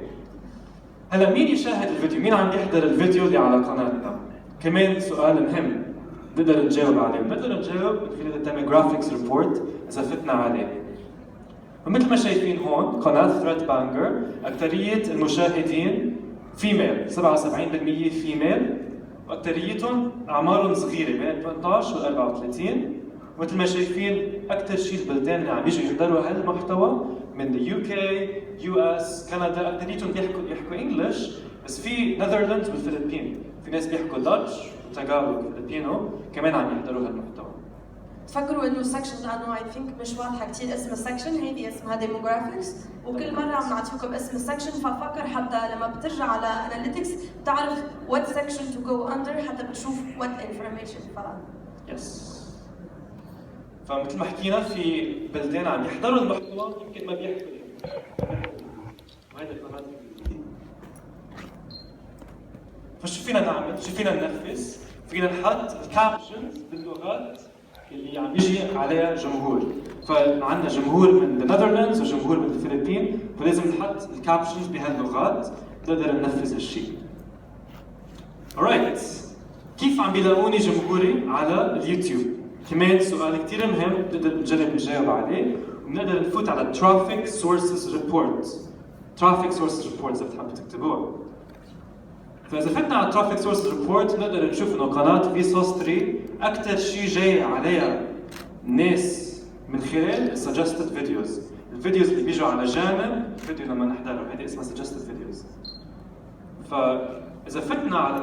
هلا مين يشاهد الفيديو؟ مين عم يحضر الفيديو اللي على قناتنا؟ كمان سؤال مهم نقدر نجاوب عليه، بنقدر نجاوب في الديموغرافيكس ريبورت اذا فتنا عليه. ومثل ما شايفين هون قناه ثريد بانجر اكثريه المشاهدين فيميل، 77% فيميل، واكثريتهم اعمارهم صغيره بين 18 و 34، مثل ما شايفين اكثر شيء البلدان اللي عم يجوا يحضروا هالمحتوى من اليو كي، يو اس، كندا، اكثريتهم بيحكوا انجلش، بس في نذرلاندز والفلبين، في ناس بيحكوا داتش وتاغالوج فلبينو كمان عم يحضروا هالمحتوى. تفكروا انه السكشن لانه اي ثينك مش واضحه كثير اسم السكشن، هيدي اسمها ديموغرافيكس، وكل مره عم نعطيكم اسم السكشن، ففكر حتى لما بترجع على اناليتكس بتعرف what section to go under حتى بتشوف what information يس. فمثل ما حكينا في بلدان عم يحضروا المحتوى يمكن ما بيحكوا وهذا كمان. فشو فينا نعمل؟ شو فينا ننفذ؟ فينا نحط الكابشنز باللغات اللي عم يجي عليها جمهور. فعندنا جمهور من النذرلاندز وجمهور من الفلبين، فلازم نحط الكابشنز بهاللغات نقدر ننفذ هالشيء. alright. كيف عم بيلاقوني جمهوري على اليوتيوب؟ كمان سؤال كثير مهم بنقدر نجرب نجاوب عليه، وبنقدر نفوت على Traffic Sources Report. Traffic Sources Report إذا بتحبوا تكتبوها. فإذا فتنا على Traffic Sources Report نقدر نشوف إنه قناة فيسوس 3 أكثر شيء جاي عليها ناس من خلال Suggested Videos. الفيديوز اللي بيجوا على جامع، الفيديو لما نحضره هذه اسمها Suggested Videos. فإذا فتنا على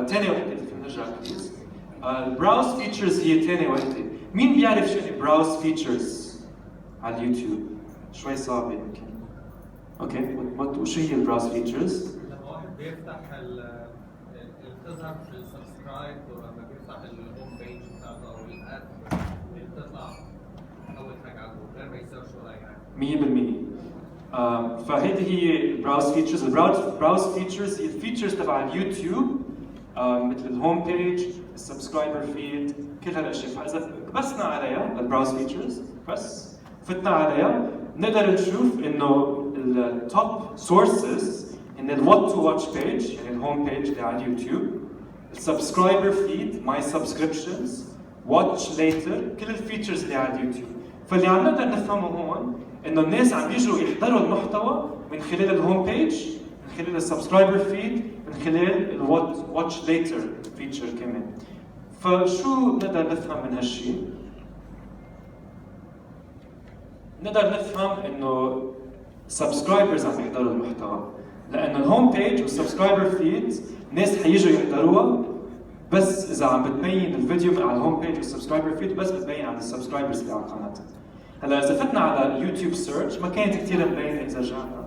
ثاني وحدة اللي فينا نرجع بليز. البراوز فيتشرز هي ثاني وحدة. مين بيعرف شو يعني براوز فيتشرز على اليوتيوب؟ شوي صعبة يمكن. اوكي، وشو هي البراوز فيتشرز؟ لما واحد بيفتح اللي بتظهر في السبسكرايب، ولما بيفتح الهوم بيج بتاعته او الاد اللي بتطلع اول حاجة على جوجل غير ما يسيرش ولا اي حاجة. 100%. فهيدي هي البراوز فيتشرز. البراوز فيتشرز هي الفيتشرز تبع اليوتيوب، مثل الهوم بيج، السبسكرايبر فيد، كل هالاشياء. فاذا كبسنا عليها البراوز فيتشرز بس فتنا عليها نقدر نشوف انه التوب سورسز ان الوات تو واتش بيج، يعني الهوم بيج اللي على اليوتيوب، السبسكرايبر فيد، ماي سبسكريبشنز، واتش ليتر، كل الفيتشرز اللي على اليوتيوب. فاللي عم نقدر نفهمه هون انه الناس عم يجوا يحضروا المحتوى من خلال الهوم بيج، من خلال السبسكرايبر فيد، من خلال الواتش ليتر فيتشر كمان. فشو نقدر نفهم من هالشيء؟ نقدر نفهم انه سبسكرايبرز عم يحضروا المحتوى، لانه الهوم بيج والسبسكرايبر فيد ناس حيجوا يحضروها بس اذا عم بتبين الفيديو من على الهوم بيج والسبسكرايبر فيد، بس بتبين عن السبسكرايبرز اللي على القناه. هلا اذا فتنا على يوتيوب سيرش ما كانت كثير مبينه اذا رجعنا.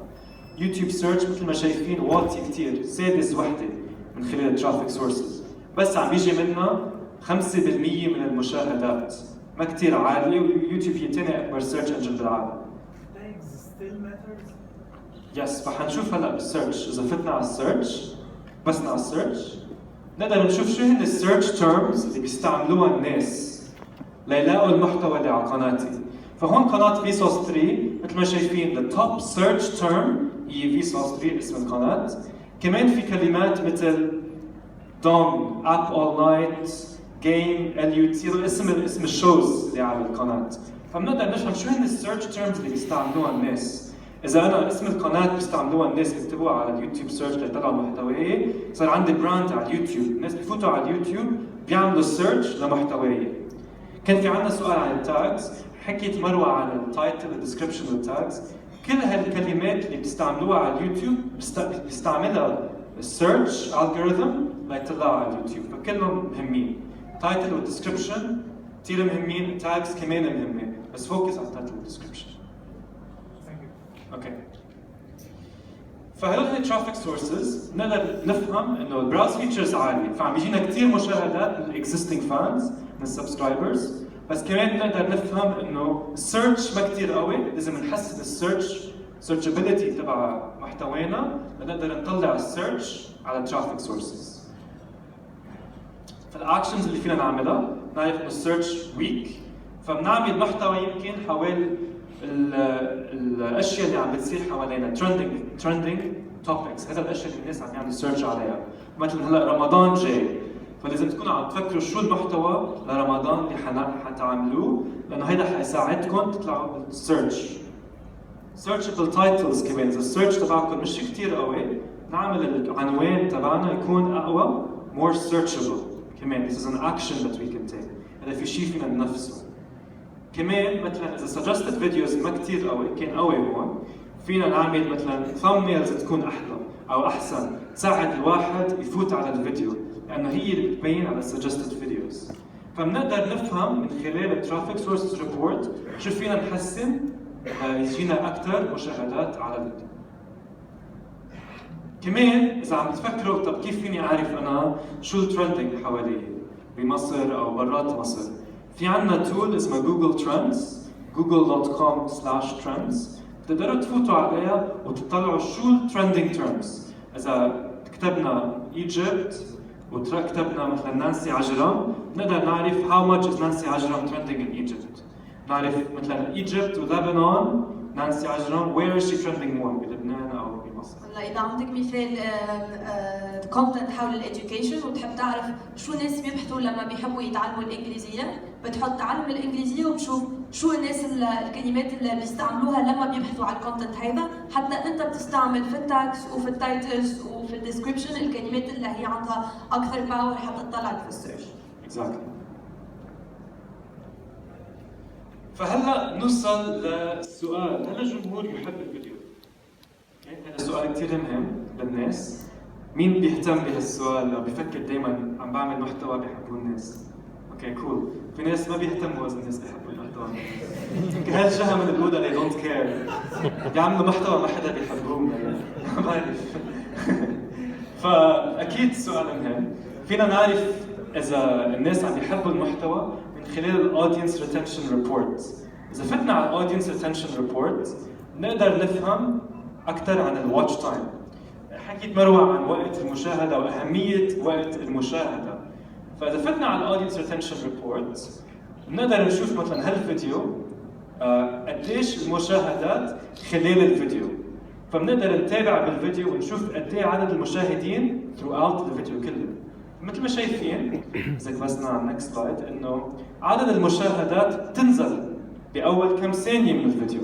يوتيوب سيرش مثل ما شايفين واطي كثير، سادس وحده من خلال الترافيك سورسز، بس عم بيجي منها 5% من المشاهدات، ما كثير عاليه، ويوتيوب هي ثاني اكبر سيرش انجن بالعالم. يس، فحنشوف هلا بالسيرش. اذا فتنا على السيرش، بسنا على السيرش، نقدر نشوف شو هن السيرش تيرمز اللي بيستعملوها الناس ليلاقوا المحتوى اللي على قناتي. فهون قناة فيسوس 3 مثل ما شايفين التوب سيرش تيرم هي فيسوس 3 اسم القناة. كمان في كلمات مثل دوم، اب اول نايت، جيم، LUT، اسم الشوز اللي على القناة. فبنقدر نفهم شو هن السيرش تيرمز اللي بيستعملوها الناس. إذا أنا اسم القناة بيستعملوها الناس بيكتبوها على اليوتيوب سيرش ليطلعوا محتوية، صار عندي براند على اليوتيوب، الناس بفوتوا على اليوتيوب بيعملوا سيرش لمحتوية. كان في عندنا سؤال عن التاجز، حكيت مروة عن التايتل والديسكربشن والتاجز. كل هالكلمات اللي بتستعملوها على اليوتيوب بيستعملها السيرش الجوريثم ليطلعها على اليوتيوب، فكلهم مهمين. التايتل والديسكربشن كثير مهمين، التاجز كمان مهمة، بس فوكس على التايتل والديسكربشن. اوكي. فهدول هي ترافيك سورسز، نقدر نفهم انه البراوز فيتشرز عالية، فعم يجينا كثير مشاهدات من الاكزيستنج فانز، من السبسكرايبرز، بس كمان نقدر نفهم انه السيرش ما كثير قوي، لازم نحسن السيرشابيلتي تبع محتوانا لنقدر نطلع السيرش على الترافيك سورسز. فالاكشنز اللي فينا نعملها، نعرف انه السيرش ويك، فبنعمل محتوى يمكن حوالي الاشياء اللي عم بتصير حوالينا، ترندنج توبكس، هذا الاشياء اللي الناس عم يعملوا سيرش عليها. مثلا هلا رمضان جاي، فلازم تكونوا عم تفكروا شو المحتوى لرمضان اللي حتعملوه، لانه هيدا حيساعدكم تطلعوا بالسيرش. سيرشبل تايتلز كمان، اذا السيرش تبعكم مش كثير قوي، نعمل العنوان تبعنا يكون اقوى، more searchable كمان. This is an action that we can take. هذا في شيء فينا ننفذه. كمان مثلا اذا suggested videos ما كثير قوي كان قوي هون فينا نعمل مثلا thumbnails تكون احلى او احسن تساعد الواحد يفوت على الفيديو لانه هي اللي بتبين على suggested videos. فبنقدر نفهم من خلال الترافيك سورسز ريبورت شو فينا نحسن يجينا اكثر مشاهدات على الفيديو. كمان اذا عم تفكروا طب كيف فيني اعرف انا شو الترندنج حوالي بمصر او برات مصر؟ في عندنا تول اسمها جوجل ترندز google.com/trends بتقدروا تفوتوا عليها وتطلعوا شو الترندنج تيرمز. اذا كتبنا ايجيبت وكتبنا مثلا نانسي عجرم بنقدر نعرف how much is نانسي عجرم trending in Egypt. نعرف مثلا ايجيبت ولبنان نانسي عجرم where is she trending more بلبنان او بمصر. هلا اذا عندك مثال كونتنت حول الاديوكيشن وتحب تعرف شو الناس بيبحثوا لما بيحبوا يتعلموا الانجليزيه، بتحط تعلم الانجليزيه وبشوف شو الناس الكلمات اللي بيستعملوها لما بيبحثوا على الكونتنت هيدا، حتى انت بتستعمل في التاكس وفي التايتلز وفي الديسكربشن الكلمات اللي هي عندها اكثر باور حتى تطلعك في السيرش. Exactly. فهلا نوصل للسؤال، هل الجمهور يحب الفيديو؟ هذا سؤال كثير مهم للناس. مين بيهتم بهالسؤال او بفكر دائما عم بعمل محتوى بيحبوه الناس؟ اوكي كول. في ناس ما بيهتموا اذا الناس بيحبوا المحتوى. يمكن هالجهه من الاولى اللي دونت كير بيعملوا محتوى ما حدا بيحبوه ما بعرف. فاكيد سؤال مهم. فينا نعرف اذا الناس عم يحبوا المحتوى من خلال الاودينس ريتنشن ريبورت. اذا فتنا على الاودينس ريتنشن ريبورت نقدر نفهم اكثر عن الواتش تايم. حكيت مروه عن وقت المشاهده واهميه وقت المشاهده. فاذا فتنا على الاودينس ريتنشن ريبورت بنقدر نشوف مثلا هالفيديو قديش المشاهدات خلال الفيديو. فبنقدر نتابع بالفيديو ونشوف قد ايه عدد المشاهدين throughout الفيديو كله. مثل ما شايفين اذا كبسنا على النكست سلايد انه عدد المشاهدات بتنزل باول كم ثانيه من الفيديو.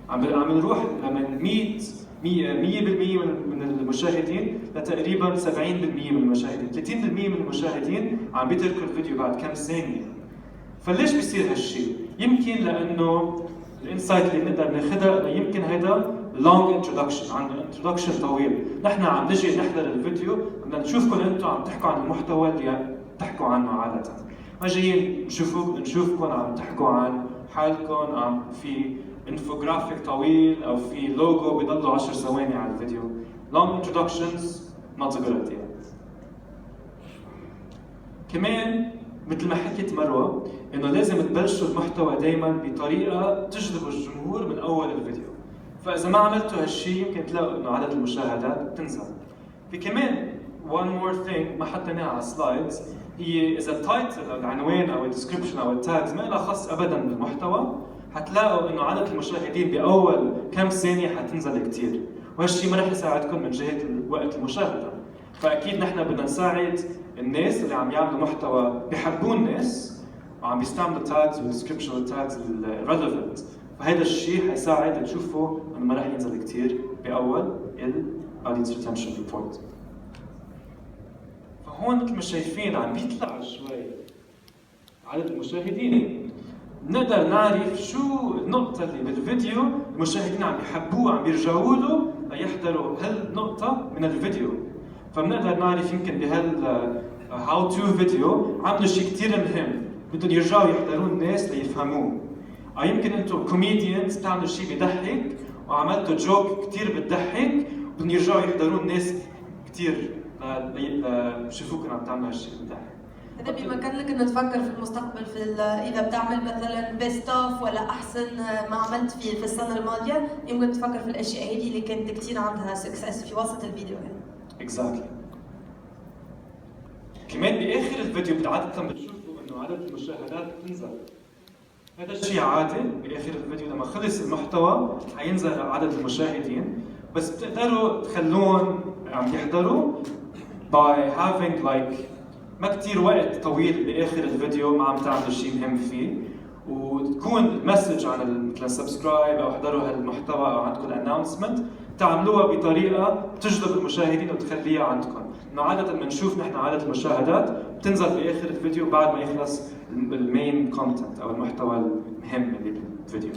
عم نروح من 100% من المشاهدين لتقريبا 70% من المشاهدين، 30% من المشاهدين عم بيتركوا الفيديو بعد كم ثانيه. فليش بيصير هالشيء؟ يمكن لانه الانسايت اللي بنقدر ناخذها يمكن هيدا لونج انتروداكشن، عنده انتروداكشن طويل، نحن عم نجي نحضر الفيديو بدنا نشوفكم انتم عم تحكوا عن المحتوى اللي بتحكوا عنه عاده. ما جايين نشوفكم عم تحكوا عن حالكم، عم في انفوجرافيك طويل او في لوجو بيضلوا 10 ثواني على الفيديو. لونج انتروداكشنز not a good idea. كمان مثل ما حكيت مروه انه لازم تبلشوا المحتوى دائما بطريقه تجذب الجمهور من اول الفيديو. فاذا ما عملتوا هالشيء يمكن تلاقوا انه عدد المشاهدات بتنزل. في كمان one more thing ما حطيناها على السلايدز، هي اذا التايتل او العنوان او الديسكربشن او التاجز ما لها خص ابدا بالمحتوى حتلاقوا انه عدد المشاهدين باول كم ثانيه حتنزل كثير، وهالشيء ما رح يساعدكم من جهه وقت المشاهده. فاكيد نحن بدنا نساعد الناس اللي عم يعملوا محتوى بيحبوه الناس وعم بيستعملوا تاجز والديسكربشن والتاجز الريليفنت. فهذا الشيء حيساعد تشوفوا انه ما رح ينزل كثير باول الاودينس ريتنشن ريبورت. فهون مثل ما شايفين عم بيطلع شوي عدد المشاهدين. نقدر نعرف شو النقطة اللي بالفيديو المشاهدين عم يحبوه عم يرجعوا له ليحضروا هالنقطة من الفيديو. فبنقدر نعرف يمكن هاو تو فيديو عملوا شيء كثير مهم بدهم يرجعوا يحضروه الناس ليفهموه. او يمكن انتم كوميديانز بتعملوا شيء بيضحك وعملتوا جوك كثير بتضحك بدهم يرجعوا يحضروه الناس كثير ليشوفوكم عم تعملوا هالشيء بيضحك. هذا بمكان لك انه تفكر في المستقبل في اذا بتعمل مثلا بيست اوف ولا احسن ما عملت في السنه الماضيه، يمكن تفكر في الاشياء هذه اللي كانت كثير عندها سكسس في وسط الفيديو هذا. اكزاكتلي. كمان باخر الفيديو عاده بتشوفوا انه عدد المشاهدات بتنزل. هذا الشيء عادي باخر الفيديو لما خلص المحتوى حينزل عدد المشاهدين، بس بتقدروا تخلون عم يحضروا by having like ما كثير وقت طويل باخر الفيديو ما عم تعملوا شيء مهم فيه، وتكون المسج عن مثلا سبسكرايب او احضروا هالمحتوى او عندكم اناونسمنت تعملوها بطريقه تجذب المشاهدين وتخليها عندكم. انه عاده بنشوف نحن عدد المشاهدات بتنزل باخر الفيديو بعد ما يخلص المين كونتنت او المحتوى المهم اللي بالفيديو.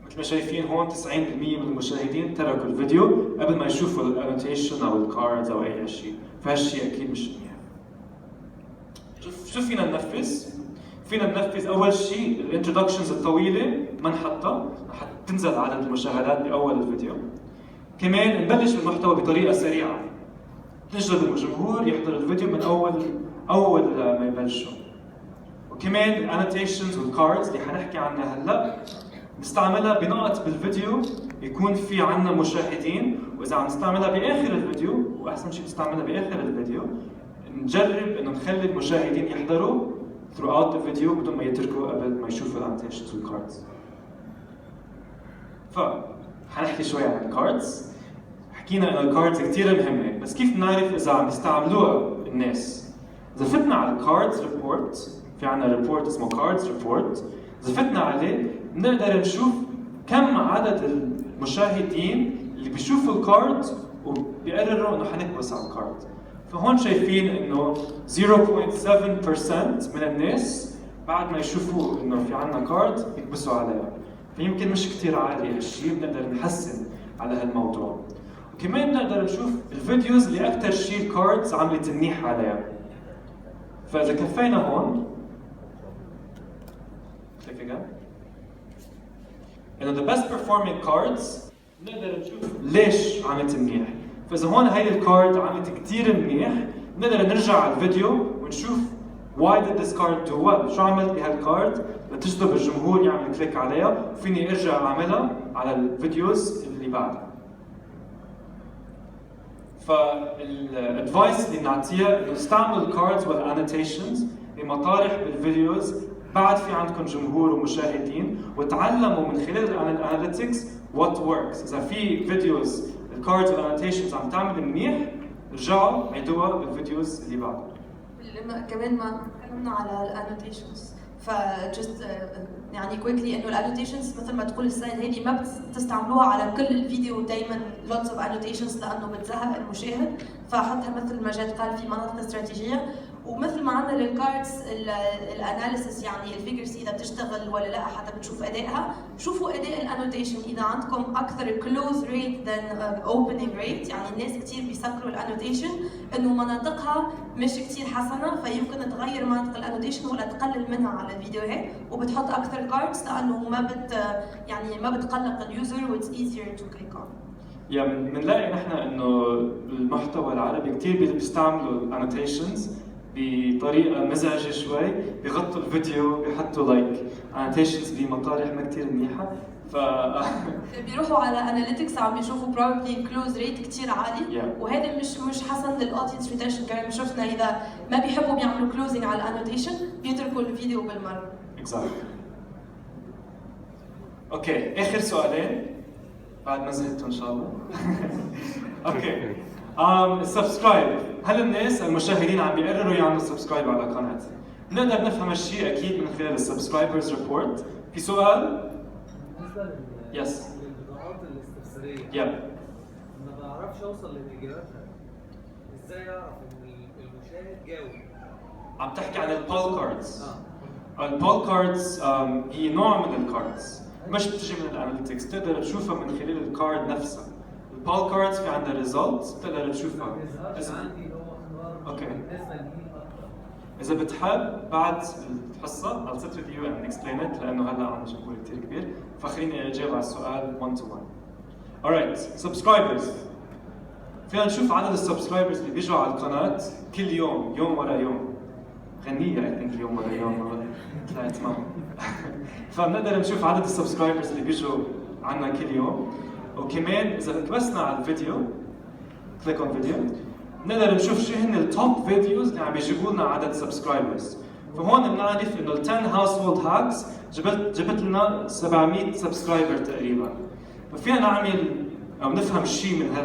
مثل ما شايفين هون 90% من المشاهدين تركوا الفيديو قبل ما يشوفوا الانوتيشن او الكاردز او اي شيء، فهالشيء اكيد مش منيح. شو فينا ننفذ؟ فينا ننفذ اول شيء الانترودكشنز الطويله ما نحطها، رح تنزل عدد المشاهدات باول الفيديو. كمان نبلش بالمحتوى بطريقه سريعه، نجذب الجمهور يحضر الفيديو من اول ما يبلشوا. وكمان الانوتيشنز والكاردز اللي حنحكي عنها هلا نستعملها بنقط بالفيديو يكون في عنا مشاهدين، واذا عم نستعملها باخر الفيديو، واحسن شيء نستعملها باخر الفيديو، نجرب انه نخلي المشاهدين يحضروا throughout the video بدون ما يتركوا قبل ما يشوفوا الانوتيشنز والكاردز. حنحكي شوي عن الكاردز. حكينا انه الكاردز كثير مهمه، بس كيف نعرف اذا عم يستعملوها الناس؟ اذا فتنا على الكاردز ريبورت، في عنا ريبورت اسمه كاردز ريبورت، اذا فتنا عليه بنقدر نشوف كم عدد المشاهدين اللي بيشوفوا الكارد وبيقرروا انه حنكبس على الكارد. فهون شايفين انه 0.7% من الناس بعد ما يشوفوا انه في عنا كارد يكبسوا عليها. فيمكن مش كثير عالي هالشيء، بنقدر نحسن على هالموضوع. وكمان بنقدر نشوف الفيديوز اللي اكثر شيء الكاردز عملت منيح عليها. فاذا كفينا هون انه the best performing cards نقدر نشوف ليش عملت منيح. فاذا هون هيدي الكارد عملت كثير منيح، نقدر نرجع على الفيديو ونشوف why did this card do well؟ شو عملت بهالكارد لتجذب الجمهور يعمل كليك عليها، وفيني ارجع اعملها على الفيديوز اللي بعدها. فالادفايس اللي نعطيها انه نستعمل الكاردز والانوتيشنز بمطارح بالفيديوز بعد في عندكم جمهور ومشاهدين، وتعلموا من خلال الاناليتكس وات وركس. اذا في فيديوز الكاردز والانوتيشنز عم تعمل منيح، رجعوا عيدوها بالفيديوز اللي بعدها. كمان ما تكلمنا على الانوتيشنز، فجست يعني كويكلي انه الانوتيشنز مثل ما تقول السلايد هيدي ما بتستعملوها على كل الفيديو دائما lots of annotations لانه بتزهق المشاهد، فحطها مثل ما جاد قال في مناطق استراتيجيه. ومثل ما عندنا للكاردز الاناليسيس، يعني الفيجرز اذا بتشتغل ولا لا حتى بتشوف ادائها، شوفوا اداء الانوتيشن اذا عندكم اكثر كلوز ريت ذان اوبننج ريت، يعني الناس كثير بيسكروا الانوتيشن انه مناطقها مش كثير حسنه، فيمكن تغير مناطق الانوتيشن ولا تقلل منها على الفيديوهات وبتحط اكثر كاردز لانه ما بتقلق اليوزر واتس ايزير تو كليك اون. يعني بنلاقي نحن انه المحتوى العربي كثير بيستعملوا الانوتيشنز بطريقه مزعجه شوي، بيغطوا الفيديو بيحطوا انوتيشنز بمطارح ما كثير منيحه، بيروحوا على اناليتكس عم بيشوفوا بروبلي كلوز ريت كثير عالي، وهذا مش حسن للاودينس ريتنشن. كمان شفنا اذا ما بيحبوا بيعملوا كلوزنج على الانوتيشن بيتركوا الفيديو بالمره. اوكي، اخر سؤالين بعد ما زهقتوا ان شاء الله. اوكي، السبسكرايب، هل الناس المشاهدين عم بيقرروا يعملوا سبسكرايب على القناه؟ نقدر نفهم هالشيء اكيد من خلال السبسكرايبرز ريبورت. في سؤال؟ بالنسبه للبضاعات الاستفساريه ما بعرفش اوصل لاجاباتها، ازاي اعرف ان المشاهد جاوب؟ عم تحكي عن البول كاردز. البول كاردز هي نوع من الكاردز، مش بتجي من الاناليتكس، تقدر تشوفها من خلال الكارد نفسها. البول كاردز في عندها ريزلتس بتقدر تشوفها. اوكي، إذا بتحب بعد الحصة I'll sit with you and explain it لأنه هلا عندنا جمهور كثير كبير، فخليني أجاوب على السؤال 1 to 1. Alright, subscribers. فينا نشوف عدد السبسكرايبرز اللي بيجوا على القناة كل يوم، يوم ورا يوم. غنية I think يوم ورا يوم طلعت معهم. فبنقدر نشوف عدد السبسكرايبرز اللي بيجوا عنا كل يوم، وكمان إذا كبسنا على الفيديو click on video نقدر نشوف شو هن التوب فيديوز اللي عم بيجيبوا لنا عدد سبسكرايبرز. فهون بنعرف انه ال 10 هاوسهولد هاكس جبت لنا 700 سبسكرايبر تقريبا. ففينا نعمل او نفهم شيء من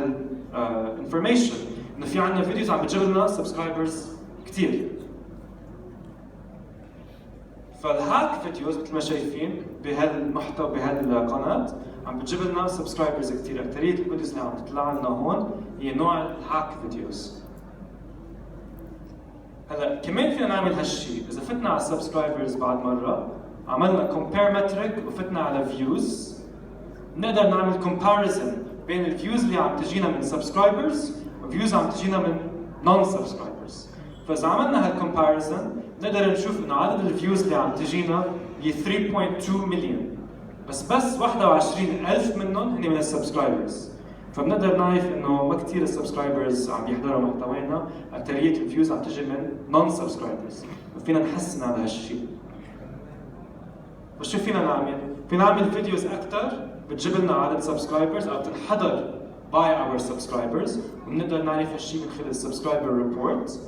هالانفورميشن انه في عندنا فيديوز عم بتجيب لنا سبسكرايبرز كثير. فالهاك فيديوز مثل ما شايفين بهالمحتوى بهالقناه عم بتجيب لنا سبسكرايبرز كثير. اكثريه الفيديوز اللي عم تطلع لنا هون هي نوع الهاك فيديوز. هلا كمان فينا نعمل هالشيء، اذا فتنا على السبسكرايبرز بعد مره عملنا compare metric وفتنا على views. نقدر نعمل comparison بين الفيوز اللي عم تجينا من subscribers وفيوز عم تجينا من non-subscribers. فإذا عملنا هالcomparison نقدر نشوف إنه عدد الفيوز اللي عم تجينا هي 3.2 مليون، بس 21,000 منهم هن من السبسكرايبرز. فبنقدر نعرف إنه ما كثير السبسكرايبرز عم يحضروا محتوينا، أكثرية الفيوز عم تجي من non-subscribers. وفينا نحسن على هالشيء. وشو فينا نعمل؟ فينا نعمل فيديوز أكثر بتجيب لنا عدد سبسكرايبرز أو تنحضر by our subscribers، وبنقدر نعرف هالشيء من خلال السبسكرايبر ريبورت.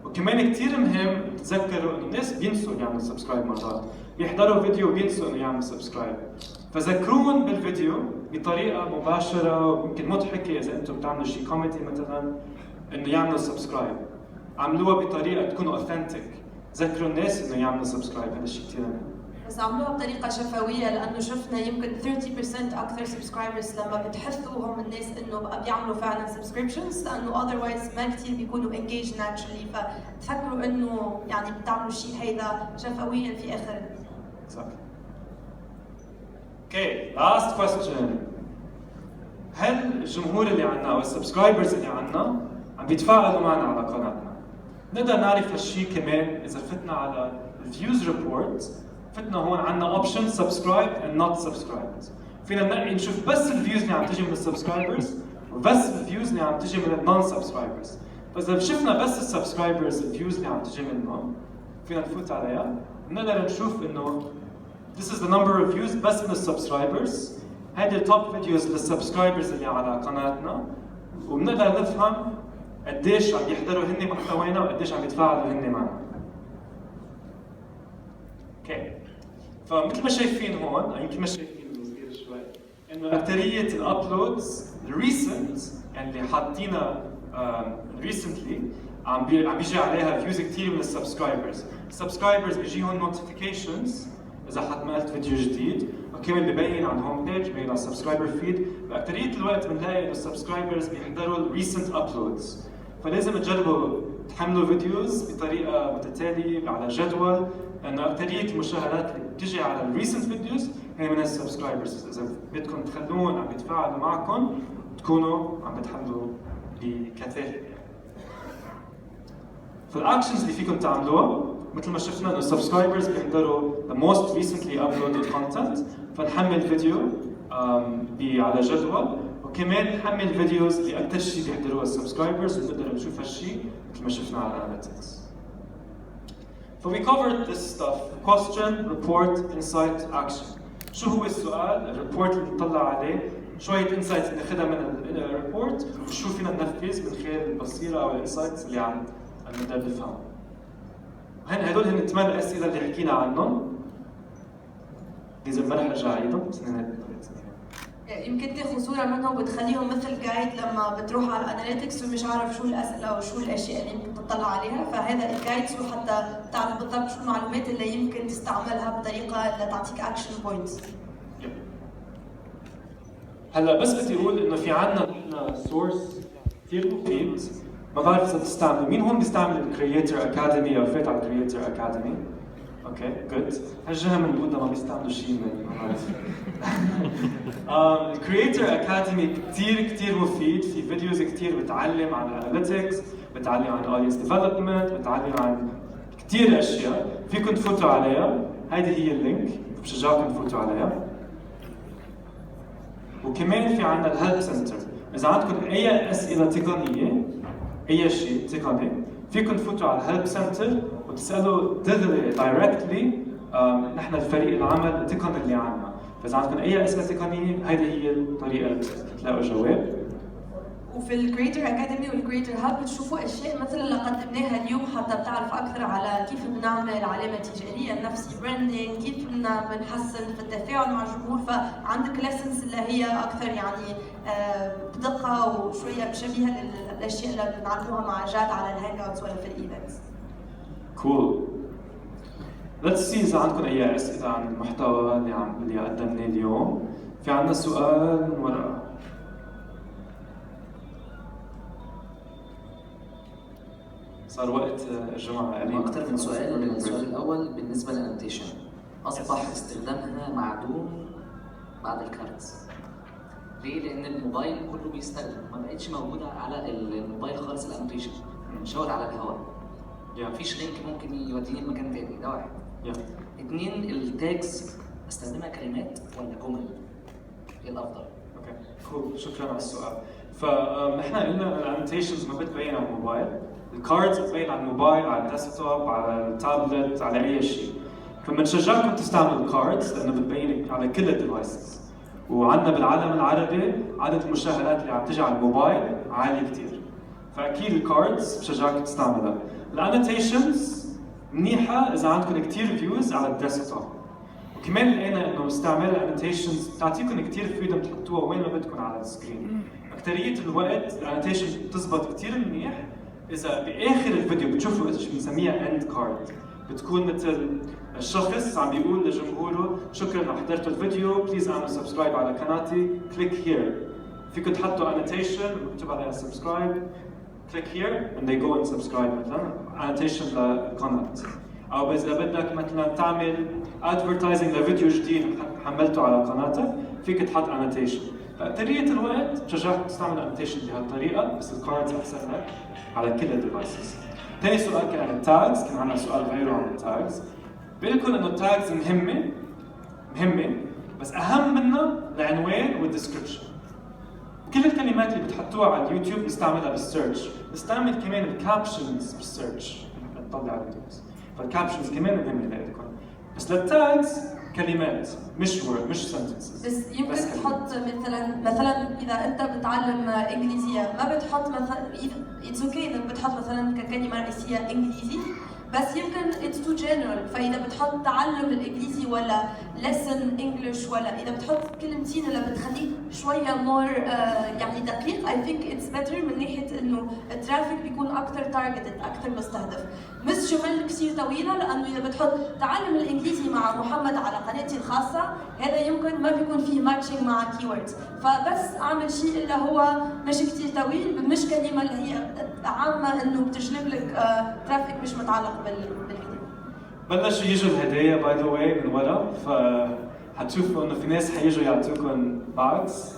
وكمان كثير مهم تتذكروا انه الناس بينسوا يعملوا سبسكرايب مرات، بيحضروا فيديو وبينسوا انه يعملوا سبسكرايب. فذكروهم بالفيديو بطريقه مباشره ويمكن مضحكه اذا انتم بتعملوا شيء كوميدي مثلا انه يعملوا سبسكرايب. عملوها بطريقه تكون اوثنتيك، ذكروا الناس انه يعملوا سبسكرايب، هذا الشيء كثير مهم. بس عملوها بطريقه شفويه لانه شفنا يمكن 30% اكثر سبسكرايبرز لما بتحثوا هم الناس انه بقى بيعملوا فعلا سبسكريبشنز، لانه اذروايز ما كثير بيكونوا انجيج ناتشرلي، فتفكروا انه يعني بتعملوا شيء هيدا شفويا في اخر. صح. اوكي، لاست كويستشن. هل الجمهور اللي عندنا او السبسكرايبرز اللي عندنا عم بيتفاعلوا معنا على قناتنا؟ نقدر نعرف هالشيء كمان اذا فتنا على الفيوز ريبورت. فتنا هون عندنا اوبشن سبسكرايب اند نوت سبسكرايبد. فينا ننقي نشوف بس الفيوز اللي عم تجي من السبسكرايبرز وبس الفيوز اللي عم تجي من النون سبسكرايبرز. فاذا شفنا بس السبسكرايبرز الفيوز اللي عم تجي منهم فينا نفوت عليها ونقدر نشوف انه this is the number of views بس من السبسكرايبرز. هيدي التوب فيديوز للسبسكرايبرز اللي على قناتنا، وبنقدر نفهم قديش عم يحضروا هن محتوينا وقديش عم يتفاعلوا هن معنا. اوكي، فمثل ما شايفين هون، او يمكن ما شايفين صغير شوي، انه اكثريه الابلودز الريسنت يعني اللي حاطينها ريسنتلي عم بيجي عليها فيوز كثير من السبسكرايبرز. السبسكرايبرز بيجيهم نوتيفيكيشنز اذا حملت فيديو جديد، وكمان ببين على الهوم بيج، ببين على السبسكرايبر فيد. باكثريه الوقت بنلاقي انه السبسكرايبرز بيحضروا الريسنت ابلودز، فلازم تجربوا تحملوا فيديوز بطريقه متتاليه على جدول، لانه اكثريه المشاهدات اللي بتجي على الريسنت فيديوز هي من السبسكرايبرز. اذا بدكم تخلوهم عم يتفاعلوا معكم تكونوا عم بتحملوا بكثافه. فالاكشنز اللي فيكم تعملوها مثل ما شفنا انه السبسكرايبرز بيحضروا the most recently uploaded content، فنحمل فيديو على جدول، وكمان نحمل فيديوز اللي اكثر شيء بيحضروها السبسكرايبرز ونقدر نشوف هالشيء مثل ما شفنا على الاناليتكس. So we covered this stuff: question, report, insight, action. شو هو السؤال؟ الريبورت اللي نطلع عليه، شوية انسايتس ناخذها من الريبورت، وشو فينا ننفذ من خلال البصيرة او الانسايتس اللي عم نقدر نفهمها. هدول هن 8 اسئلة اللي حكينا عنهم. إذا ما رح ارجع اعيدهم بس يمكن تاخذ صوره منهم وتخليهم مثل جايد لما بتروح على الاناليتكس ومش عارف شو الاسئله وشو الاشياء اللي يمكن تطلع عليها، فهذا الجايدز وحتى تعرف بالضبط شو المعلومات اللي يمكن تستعملها بطريقه لتعطيك اكشن بوينتس. هلا بس بدي اقول انه في عندنا سورس كثير مفيد، ما بعرف اذا بتستعملوا. مين هون بيستعمل الكرييتر اكاديمي او فات على الكرييتر اكاديمي؟ اوكي جود. هالجهه من بودا ما بيستعملوا شيء ما بعرف. الكرييتر اكاديمي كثير مفيد، في فيديوز كثير بتعلم عن الاناليتكس، بتعلم عن اودينس ديفلوبمنت، بتعلم عن كثير اشياء، فيكم تفوتوا عليها. هيدي هي اللينك، بشجعكم تفوتوا عليها. وكمان في عندنا الهيلب سنتر، اذا عندكم اي اسئله تقنيه اي شيء تقني فيكم تفوتوا على الهيلب سنتر وتسالوا دغري دايركتلي نحن الفريق العمل التقني اللي عندنا. فاذا عندكم اي اسئله تقنيه هذه هي الطريقه اللي تلاقوا جواب. وفي الكريتر اكاديمي والكريتر هاب بتشوفوا اشياء مثل اللي قدمناها اليوم حتى بتعرف اكثر على كيف بنعمل علامه تجاريه لنفسي براندنج، كيف بدنا بنحسن في التفاعل مع الجمهور. فعندك ليسنز اللي هي اكثر يعني بدقه وشويه شبيهه للاشياء اللي بنعلموها مع جاد على الهانج اوتس ولا في الايفنتس. كول. ليتس سي اذا عندكم اي اسئله عن المحتوى اللي قدمناه اليوم. في عندنا سؤال من ورا. صار وقت الجمعة قريب. أكثر من سؤال. السؤال الأول بالنسبة للأنوتيشن، اصبح استخدامها معدوم بعد الكارت. ليه؟ لان الموبايل كله بيستخدم، ما بقتش موجوده على الموبايل خالص الانوتيشن، مشاور على الهواء. مفيش لينك ممكن يوديني لمكان تاني، ده واحد. 2 التاجز استخدمها كلمات ولا جمل؟ ايه الافضل؟ اوكي كول، شكرا على السؤال. فنحن قلنا الانوتيشنز ما بتبين على الموبايل، الكاردز بتبين على الموبايل، على الديسكتوب، على التابلت، على اي شيء. فبنشجعكم تستعملوا الكاردز لانه بتبين على كل الديفايسز. وعندنا بالعالم العربي عدد المشاهدات اللي عم تجي على الموبايل عالي كثير. فاكيد الكاردز بشجعكم تستعملها. الانوتيشنز منيحه اذا عندكم كثير فيوز على الديسكتوب. وكمان لقينا انه استعمال الانوتيشنز بتعطيكم كثير فريدم تحطوها وين ما بدكم على السكرين. اكثريه الوقت الانوتيشن بتزبط كثير منيح اذا باخر الفيديو بتشوفوا ايش بنسميها اند كارد. بتكون مثل الشخص عم بيقول لجمهوره شكرا لو حضرتوا الفيديو، بليز اعملوا سبسكرايب على قناتي، كليك هير. فيكم تحطوا انوتيشن مكتوب عليها سبسكرايب، كليك هير and they go and subscribe مثلا انوتيشن للقناه. او اذا بدك مثلا تعمل ادفرتايزنج لفيديو جديد حملته على قناتك، فيك تحط انوتيشن. فاكثريه الوقت بشجعك تستعمل انوتيشن بهالطريقه، بس الكاردز احسن لك على كل الديفايسز. ثاني سؤال كان عن التاجز، كان عندنا سؤال غيره عن التاجز. بقول لكم انه التاجز مهمه بس اهم منها العنوان والديسكربشن. كل الكلمات اللي بتحطوها على اليوتيوب نستعملها بالسيرش، نستعمل كمان الكابشنز بالسيرش نطلع الفيديوز. فالكابشنز كمان مهمه لكم. بس للتاجز كلمات مش وورد مش سنتنسز. بس يمكن تحط مثلا اذا انت بتتعلم انجليزيه ما بتحط مثلا اتس اوكي انك بتحط مثلا ككلمه رئيسيه انجليزي، بس يمكن اتس تو جنرال. فاذا بتحط تعلم الانجليزي ولا ليسن انجلش، ولا اذا بتحط كلمتين اللي بتخليك شويه مور يعني دقيق، اي ثينك اتس بيتر من ناحيه انه الترافيك بيكون اكثر تارجتد، اكثر مستهدف. مش جمل كثير طويله، لانه اذا بتحط تعلم الانجليزي مع محمد على قناتي الخاصه، هذا يمكن ما بيكون فيه ماتشنج مع كيوردز. فبس اعمل شيء اللي هو مش كثير طويل، مش كلمه اللي هي عامه انه بتجلب لك ترافيك مش متعلق بالفيديو. بلشوا يجوا الهدايا باي ذا واي من ورا، فحتشوفوا انه في ناس حيجوا يعطوكم باكس.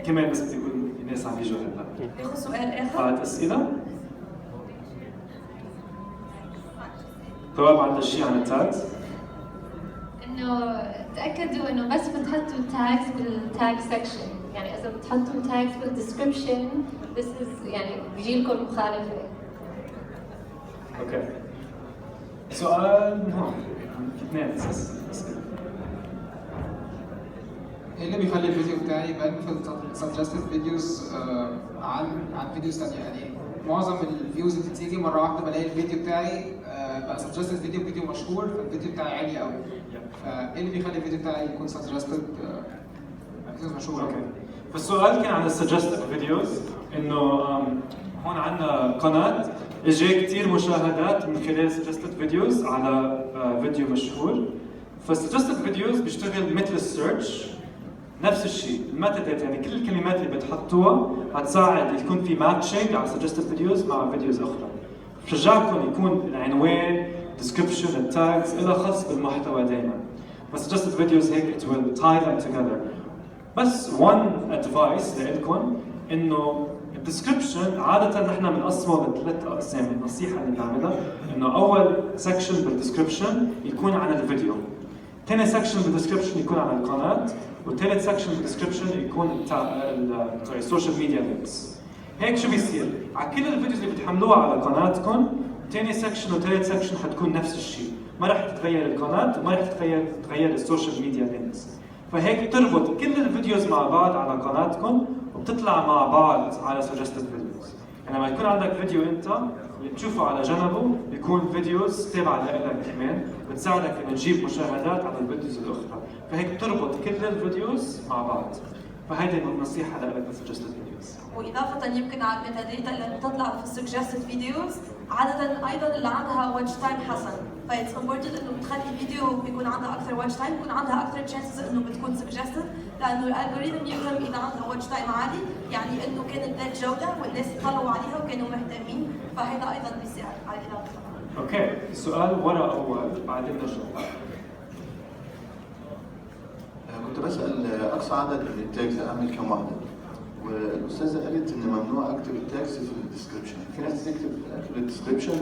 كمان بس بدي اقول في ناس عم يجوا هلا. ياخذ سؤال اخر؟ بعد اسئله؟ طبعا عندنا شيء عن التاجز؟ انه تاكدوا انه بس بتحطوا تاجز بالتاج سكشن، يعني اذا بتحطوا تاجز بالديسكربشن this is يعني بيجي لكم مخالفه. اوكي. سؤال من هون، اثنين اسئله. ايه اللي بيخلي الفيديو بتاعي يبان في السجستد فيديوز عن فيديوز تانية؟ يعني معظم الفيوز اللي بتيجي مره واحده بلاقي الفيديو بتاعي بقى سجستد فيديو مشهور، فالفيديو بتاعي عالي قوي. فايه اللي بيخلي الفيديو بتاعي يكون سجستد فيديوز مشهور؟ اوكي. فالسؤال كان عن السجستد فيديوز، انه هون عندنا قناه اجى كثير مشاهدات من خلال سجستد فيديوز على فيديو مشهور. فالسجستد فيديوز بيشتغل مثل السيرش، نفس الشيء الميثودات، يعني كل الكلمات اللي بتحطوها هتساعد يكون في ماتشنج على سجستد فيديوز مع فيديوز اخرى. بشجعكم يكون العنوان، description، التاجز إلها خاص بالمحتوى دائما. بس suggested videos هيك it will tie them together. بس one advice لإلكم إنه الديسكربشن عادة نحن بنقسمه لثلاث أقسام. النصيحة اللي بنعملها إنه أول سكشن بالديسكربشن يكون عن الفيديو، ثاني سكشن بالديسكربشن يكون عن القناة، وثالث سكشن بالديسكربشن يكون السوشيال ميديا لينكس. هيك شو بيصير؟ على كل الفيديوز اللي بتحملوها على قناتكم ثاني سكشن وثالث سكشن حتكون نفس الشيء، ما راح تتغير القناة وما راح تتغير السوشيال ميديا لينكس. فهيك تربط كل الفيديوز مع بعض على قناتكم وبتطلع مع بعض على suggested videos. يعني لما يكون عندك فيديو انت اللي بتشوفه على جنبه بيكون فيديوز تابعة لك كمان بتساعدك انه تجيب مشاهدات على الفيديوز الاخرى، فهيك بتربط كل الفيديوز مع بعض. فهيدي النصيحة لك suggested videos. واضافه يمكن على الميتاداتا اللي بتطلع في السجستد فيديوز، عاده ايضا اللي عندها واتش تايم حسن، فايتس امبورتنت انه بتخلي الفيديو بيكون عندها اكثر واتش تايم، بيكون عندها اكثر تشانسز انه بتكون سجستد، لانه الالجوريثم يفهم اذا عندها واتش تايم عالي يعني انه كانت ذات جوده والناس طلعوا عليها وكانوا مهتمين، فهذا ايضا بيساعد على الاضافه. اوكي السؤال ورا اول بعدين نرجع. كنت بسأل أقصى عدد من التاجز أعمل كم واحدة؟ والأستاذة قالت إن ممنوع أكتب التاجز في الديسكربشن، في ناس تكتب في الديسكربشن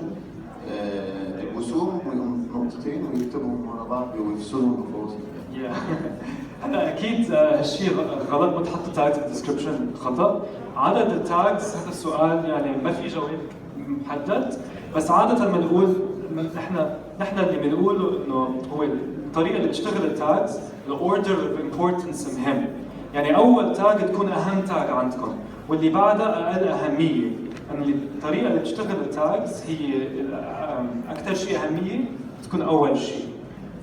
الرسوم ويقوم نقطتين ويكتبهم ورا بعض ويفصلهم بفاصل. هلا اكيد هالشيء غلط، ما تحطوا تاجز بالديسكربشن خطا. عدد التاجز هذا السؤال يعني ما في جواب محدد، بس عاده بنقول نحن اللي بنقوله انه هو الطريقه اللي بتشتغل التاجز الاوردر اوف امبورتنس مهم. يعني اول تاج تكون اهم تاج عندكم واللي بعدها اقل اهميه. يعني الطريقه اللي بتشتغل التاجز هي اكثر شيء اهميه تكون اول شيء.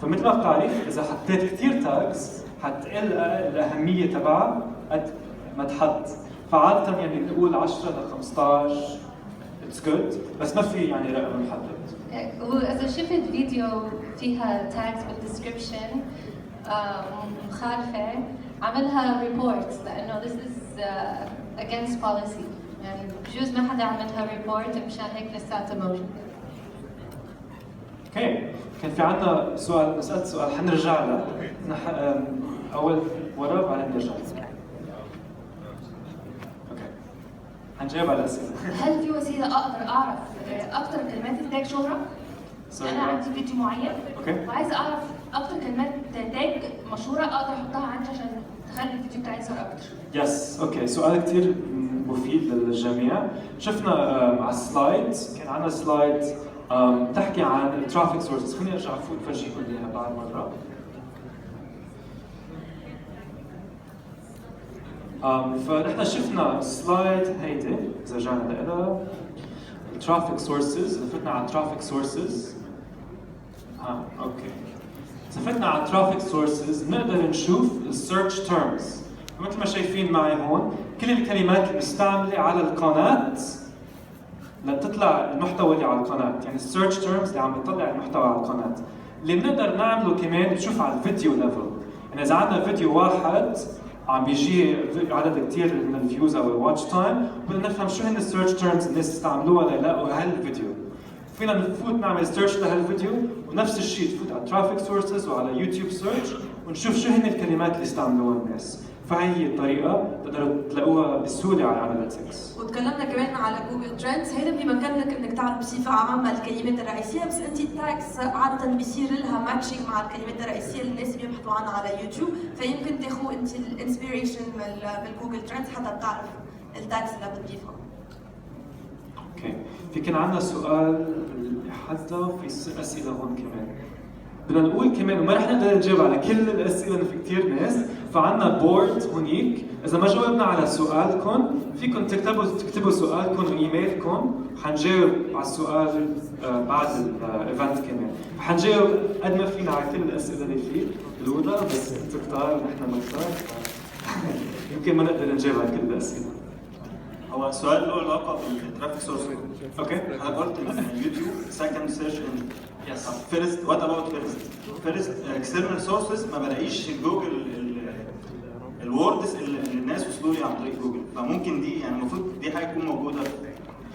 فمثل ما بتعرف اذا حطيت كثير تاجز حتقل الاهميه تبعها قد ما تحط. فعاده يعني نقول 10 ل 15 اتس جود، بس ما في يعني رقم محدد. هو اذا شفت فيديو فيها تاجز بالديسكربشن مخالفه عملها ريبورت لانه this is against policy. يعني بجوز ما حدا عملها ريبورت مشان هيك لساتها موجوده. اوكي كان في عندنا سؤال، سألت سؤال حنرجع له. اول ورا بعدين نرجع. اوكي حنجاوب على الاسئله. هل في وسيله اقدر اعرف اكثر كلمات التاج شهره؟ انا عندي فيديو معين وعايزه اعرف اكثر كلمات تاج مشهوره اقدر احطها عندي عشان تخلي الفيديو بتاعي يظهر اكثر. يس اوكي سؤال كثير مفيد للجميع. شفنا على السلايد كان عندنا سلايد تحكي عن الترافيك سورسز. خليني ارجع فوق فرجيكم اياها بعد مره. فنحن شفنا سلايد هيدي اذا رجعنا لها الترافيك سورسز. اذا فتنا على الترافيك سورسز اوكي اذا فتنا على الترافيك سورسز بنقدر نشوف السيرش تيرمز. مثل ما شايفين معي هون كل الكلمات المستعمله على القناه لتطلع المحتوى اللي على القناه، يعني السيرش تيرمز اللي عم بتطلع المحتوى على القناه. اللي بنقدر نعمله كمان بنشوف على الفيديو ليفل، يعني اذا عندنا فيديو واحد عم بيجي عدد كثير من الفيوز او الواتش تايم بدنا نفهم شو هن السيرش تيرمز الناس استعملوها ليلاقوا هالفيديو. فينا نفوت نعمل سيرش لهالفيديو ونفس الشيء تفوت على ترافيك سورسز وعلى يوتيوب سيرش ونشوف شو هن الكلمات اللي استعملوها الناس. فهي الطريقه تقدروا تلاقوها بسهوله على اناليتكس. وتكلمنا كمان على جوجل ترندز. هيدا بيمكن لك انك تعرف بصفه عامه الكلمات الرئيسيه، بس انت التاكس عاده بيصير لها ماتشنج مع الكلمات الرئيسيه اللي الناس بيبحثوا عنها على يوتيوب، فيمكن تاخذ انت الانسبيريشن من جوجل ترندز حتى بتعرف التاكس اللي بتضيفها. اوكي في كان عندنا سؤال حتى في اسئله هون كمان. بدنا نقول كمان وما رح نقدر نجاوب على كل الاسئله لانه في كثير ناس، فعندنا بورد هونيك. اذا ما جاوبنا على سؤالكم فيكم تكتبوا سؤالكم وايميلكم، حنجاوب على السؤال بعد الايفنت كمان. حنجاوب قد ما فينا على كل الاسئله اللي في الاولى، بس انتم كتار ونحن ما كتار يمكن ما نقدر نجاوب على كل الاسئله. هو السؤال له علاقه بالترافيك سورس. اوكي حضرتك قلت ان اليوتيوب سكند سيرش انجن. يس فيرست وات اباوت فيرست اكسترنال سورسز ما بلاقيش جوجل الوردز اللي الناس وصلوا لي عن طريق جوجل، فممكن دي يعني المفروض دي حاجه تكون موجوده.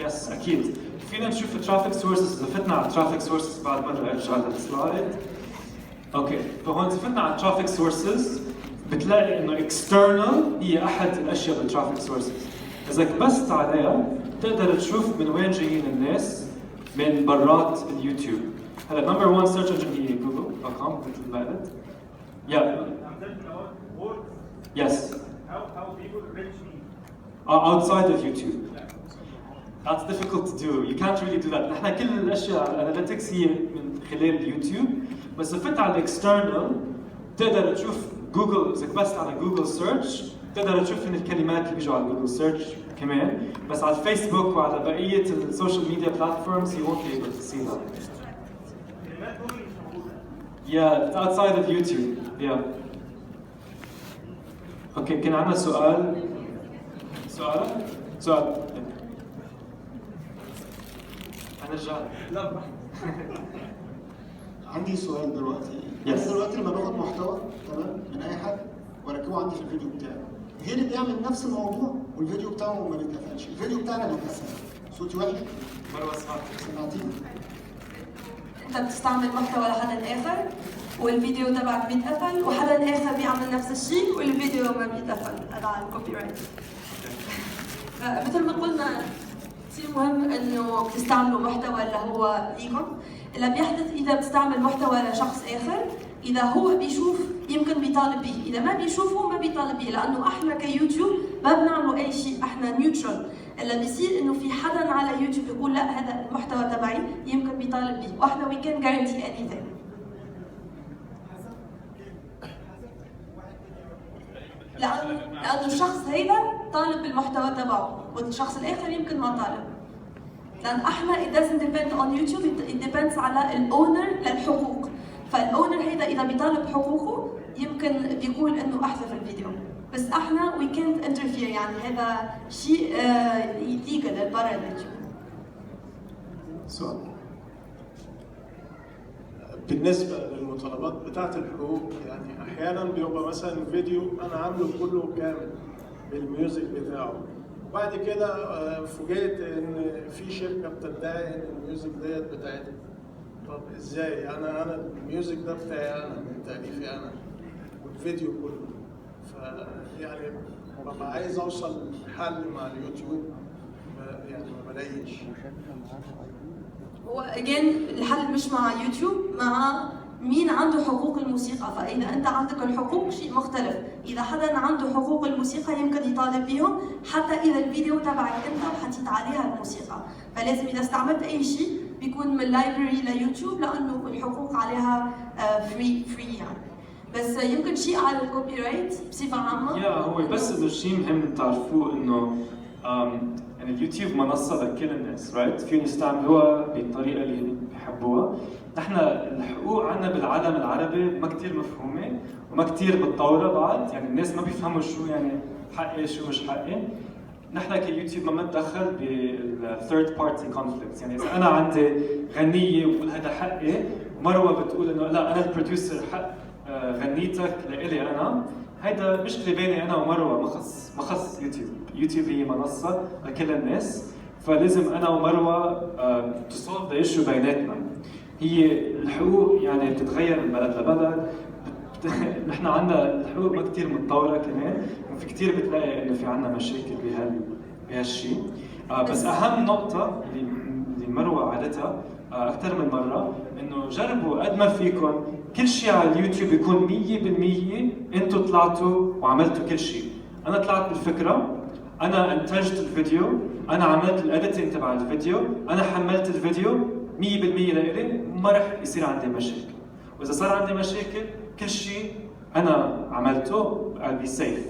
يس اكيد فينا نشوف الترافيك سورسز. اذا فتنا على الترافيك سورسز بعد مره ارجع للسلايد. اوكي فهون اذا فتنا على الترافيك سورسز بتلاقي انه اكسترنال هي احد الاشياء بالترافيك سورسز. اذا كبست عليها بتقدر تشوف من وين جايين الناس من برات اليوتيوب. هلا نمبر 1 سيرش انجن هي google.com مثل ما قلت. Yes. How people reach me? Outside of YouTube. That's difficult to do. You can't really do that. نحن كل الاشياء الاناليتكس هي من خلال اليوتيوب، بس إذا فت على الاكسترنال تقدر تشوف جوجل. اذا كبست على جوجل سيرش تقدر تشوف ان الكلمات اللي بيجوا على جوجل سيرش كمان، بس على الفيسبوك وعلى بقيه السوشيال ميديا بلاتفورمز you won't be able to see that. Yeah, it's outside of YouTube. Yeah. اوكي كان عندنا سؤال. سؤال هنرجع. لا عندي سؤال دلوقتي. Yes. انا دلوقتي لما باخد محتوى تمام من اي حد واركبه عندي في الفيديو بتاعي، غيري بيعمل نفس الموضوع والفيديو بتاعه ما بيتقفلش، الفيديو بتاعنا بيتقفل. صوتي وحش؟ مروه سمعتيني؟ انت بتستعمل محتوى لحدا اخر والفيديو تبعك بيتقفل وحدا اخر بيعمل نفس الشيء والفيديو ما بيتقفل، هذا على الكوبي رايت. مثل ما قلنا كثير مهم انه تستعملوا محتوى اللي هو ليكم. اللي بيحدث اذا بتستعمل محتوى لشخص اخر، اذا هو بيشوف يمكن بيطالب به، اذا ما بيشوفه ما بيطالب به، لانه احنا كيوتيوب ما بنعملوا اي شيء، احنا نيوترال. اللي بيصير انه في حدا على يوتيوب يقول لا هذا المحتوى تبعي يمكن بيطالب به، واحنا we can guarantee anything. لانه الشخص هيدا طالب بالمحتوى تبعه والشخص الاخر يمكن ما طالب. لان احنا it doesn't depend on YouTube, it depends على الاونر للحقوق. فالاونر هيدا اذا بيطالب حقوقه يمكن بيقول انه احذف الفيديو، بس احنا we can't interfere، يعني هذا شيء legal برا اليوتيوب. سؤال بالنسبة للمطالبات بتاعة الحقوق، يعني أحيانا بيبقى مثلا فيديو أنا عامله كله كامل بالميوزك بتاعه، وبعد كده فوجئت إن في شركة بتدعي إن الميوزك ديت بتاعتها. طب إزاي؟ أنا الميوزك ده بتاعي أنا، من تأليفي أنا، والفيديو كله. فيعني ببقى عايز أوصل لحل مع اليوتيوب، يعني ما بلاقيش. هو again الحل مش مع يوتيوب، مع مين عنده حقوق الموسيقى. فإذا أنت عندك الحقوق شيء مختلف، إذا حدا عنده حقوق الموسيقى يمكن يطالب بيهم حتى إذا الفيديو تبعك أنت وحطيت عليها الموسيقى. فلازم إذا استعملت أي شيء بيكون من لايبرري ليوتيوب، لأنه الحقوق عليها فري يعني. بس يمكن شيء على الكوبي رايت بصفة عامة. هو بس إنه شيء مهم تعرفوه إنه يعني اليوتيوب منصة لكل الناس، رايت؟ فيهم يستعملوها بالطريقة اللي بيحبوها. نحن الحقوق عندنا بالعالم العربي ما كثير مفهومة وما كثير متطورة بعد، يعني الناس ما بيفهموا شو يعني حقي شو مش حقي. نحن كيوتيوب ما بنتدخل بالثيرد بارتي كونفليكتس، يعني إذا أنا عندي غنية وبقول هذا حقي ومروة بتقول إنه لا أنا البروديوسر حق غنيتك لإلي أنا، هيدا مشكلة بيني أنا ومروة، ما خص يوتيوب. يوتيوب هي منصة لكل الناس، فلازم أنا ومروة تصولف ذا ايشو بيناتنا. هي الحقوق يعني بتتغير من بلد لبلد. نحن عندنا الحقوق ما كثير متطورة كمان، وفي كثير بتلاقي إنه في عندنا مشاكل بهالشيء. بس أهم نقطة اللي مروة عادتها أكثر من مرة، إنه جربوا قد ما فيكم كل شيء على اليوتيوب يكون 100% أنتوا طلعتوا وعملتوا كل شيء. أنا طلعت بالفكرة، أنا أنتجت الفيديو، أنا عملت الإديتنج تبع الفيديو، أنا حملت الفيديو 100% لإلي، ما رح يصير عندي مشاكل. وإذا صار عندي مشاكل كل شيء أنا عملته I'll be safe.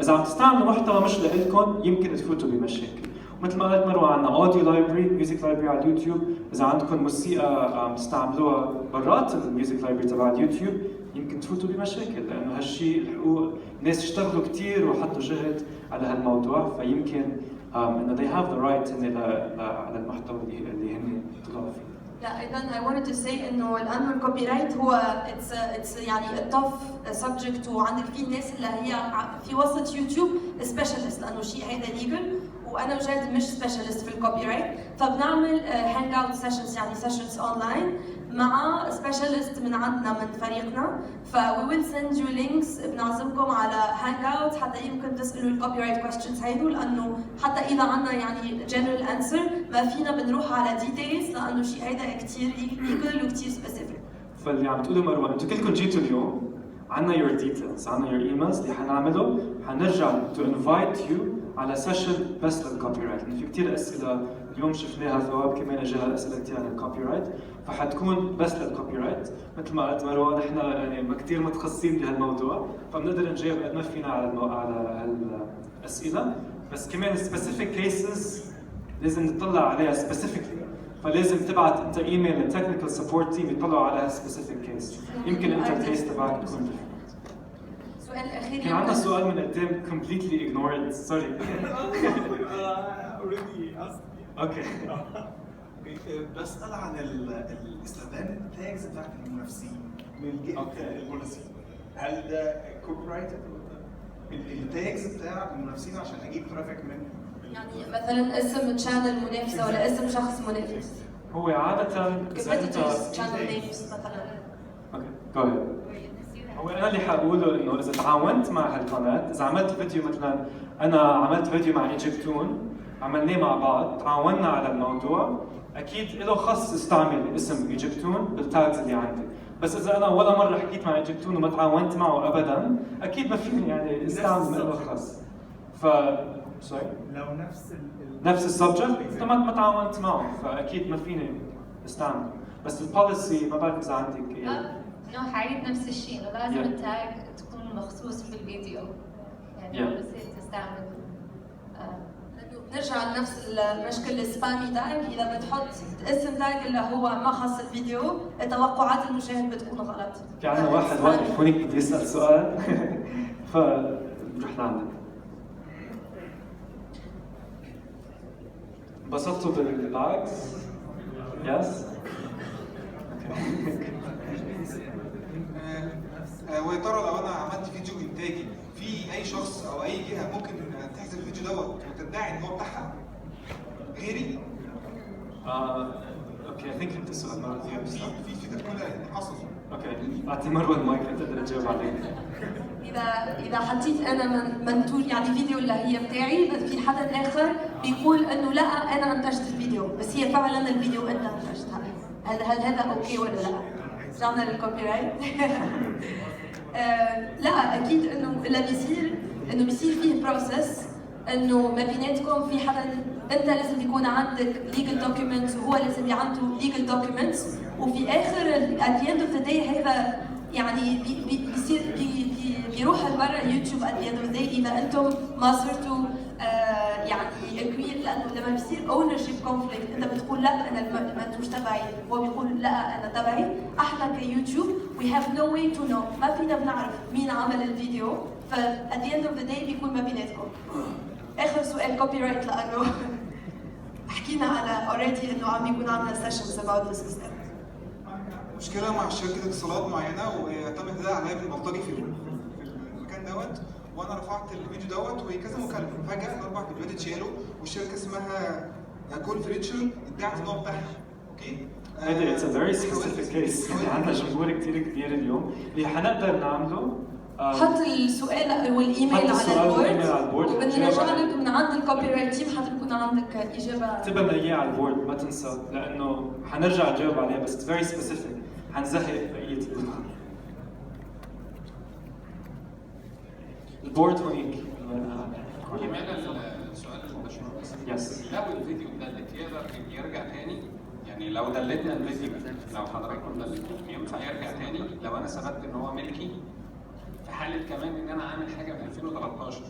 إذا عم تستعملوا محتوى مش لإلكم يمكن تفوتوا بمشاكل. مثل ما قلت مروة عندنا اوديو لايبرري، ميوزك لايبرري على اليوتيوب، إذا عندكم موسيقى عم تستعملوها برات الميوزك لايبرري تبع اليوتيوب يمكن تفوتوا بمشاكل، لأنه هالشيء الحقوق الناس اشتغلوا كثير وحطوا جهد على هالموضوع، فيمكن إنه they have the right على المحتوى اللي هن طلعوا فيه. لا ايضا I wanted to say انه لانه الكوبي رايت هو it's يعني a tough subject، وعندك في ناس اللي هي في وسط يوتيوب سبيشالست، لانه شيء هيدا ليجل وانا وجاد مش سبيشالست في الكوبي رايت، فبنعمل هانج اوت سيشنز، يعني سيشنز اونلاين مع سبيشالست من عندنا من فريقنا. ف we will send you links، بنعزمكم على هانج اوت حتى يمكن تسالوا الكوبي رايت كويستشنز هيدول، لانه حتى اذا عندنا يعني جنرال انسر ما فينا بنروح على ديتيلز، لانه شيء هيدا كثير ليجل وكثير سبيسيفيك. فاللي عم تقولوا مروه انتم كلكم جيتوا اليوم، عندنا your details، عندنا your emails. اللي حنعمله حنرجع to invite you على سيشن بس للكوبي رايت، لانه في كثير اسئله اليوم شفناها، ثواب كمان اجاها اسئله كثير عن الكوبي رايت، فحتكون بس للكوبي رايت. مثل ما قلت مروه نحن يعني ما كثير متخصصين بهالموضوع، فبنقدر نجاوب قد ما فينا على هالاسئله، بس كمان specific cases لازم نطلع عليها specifically، فلازم تبعت انت ايميل للتكنيكال سبورت تيم يطلعوا على سبيسيفيك كيس، يمكن انت الكيس تبعك تكون سؤال اخير كان عندنا سؤال من قدام completely ignored، سوري. اوكي. بسأل عن الاستخدام التاجز بتاعت المنافسين من جهة المنافسين، هل ده كوبي رايتد التاجز بتاع المنافسين عشان اجيب ترافيك منهم؟ يعني مثلا اسم تشانل منافسه ولا اسم شخص منافس؟ هو عادة إذا أنت competitors channel names مثلا. اوكي جو اهيد. هو انا اللي حقوله انه اذا تعاونت مع هالقناه، اذا عملت فيديو مثلا انا عملت فيديو مع ايجيبتون عملناه مع بعض، تعاوننا على الموضوع، اكيد له خص استعمل اسم ايجيبتون بالتاجز اللي عندي، بس اذا انا ولا مره حكيت مع ايجيبتون وما تعاونت معه ابدا، اكيد ما فيني يعني استعمل له خص. ف سوري لو نفس السبجكت انت ما تعاونت معه، فاكيد ما فيني استعمل. بس البوليسي ما بعرف اذا عندك انه حعيد نفس الشيء، انه لازم Yeah. التاج تكون مخصوص بالفيديو، يعني Yeah. ما بصير تستعمل نرجع لنفس المشكل السبامي تاج، اذا بتحط اسم تاج اللي هو ما خص الفيديو، توقعات المشاهد بتكون غلط. في عندنا واحد واقف هونيك بده يسال سؤال فبروح لعندك. انبسطتوا باللايكس؟ يس؟ ويا ترى لو انا عملت فيديو انتاجي في اي شخص او اي جهه ممكن تحذف الفيديو دوت وتدعي ان هو بتاعها غيري؟ اوكي I think فهمت السؤال مرة ثانية. في ده كله حصل. اوكي اعطي مروه المايك تقدر تجاوب عليه. اذا حطيت انا منتور يعني فيديو اللي هي بتاعي، بس في حدا اخر بيقول انه لا انا انتجت الفيديو، بس هي فعلا الفيديو انت انتجتها، هل هذا اوكي ولا لا؟ رجعنا للكوبي رايت. لا اكيد انه اللي بيصير انه بيصير فيه بروسس انه ما بيناتكم في حدا، انت لازم يكون عندك legal documents وهو لازم عنده legal documents، وفي اخر at the end of the day هذا يعني بيصير بيروح لبرا يوتيوب at the end of the day اذا انتم ما صرتوا يعني agree، لانه لما بيصير ownership conflict انت بتقول لا انا المنتوج تبعي، هو بيقول لا انا تبعي، احنا كيوتيوب we have no way to know، ما فينا بنعرف مين عمل الفيديو، ف at the end of the day بيكون ما بيناتكم. اخر سؤال كوبي رايت، لانه حكينا على already انه عم بيكون عندنا sessions about the system. مشكله مع شركه اتصالات معينه وتم اهداء عليا بالبلطجي في المكان دوت، وانا رفعت الفيديو دوت وكذا مكالمه، فجاه الاربع فيديوهات اتشالوا والشركه اسمها كول فريتشر ادعت ان هو بتاعها. اوكي؟ هيدا it's a very specific case. يعني عندنا جمهور كثير كبير اليوم اللي حنقدر نعمله حط السؤال والايميل على البورد وبدنا نرجع لك من عند الكوبي رايت تيم حتى يكون عندك اجابه. اكتبها لنا اياه على البورد ما تنسى، لانه حنرجع نجاوب عليها، بس it's very specific، حنزهق بقيه البورد هونيك. كمالا السؤال للباشمهندس، يس لو الفيديو دلت يقدر يرجع تاني؟ يعني لو دلتنا الفيديو، لو حضراتكم دلتوه ينفع يرجع تاني لو انا ثبت ان هو ملكي؟ في حاله كمان ان انا عامل حاجه في 2013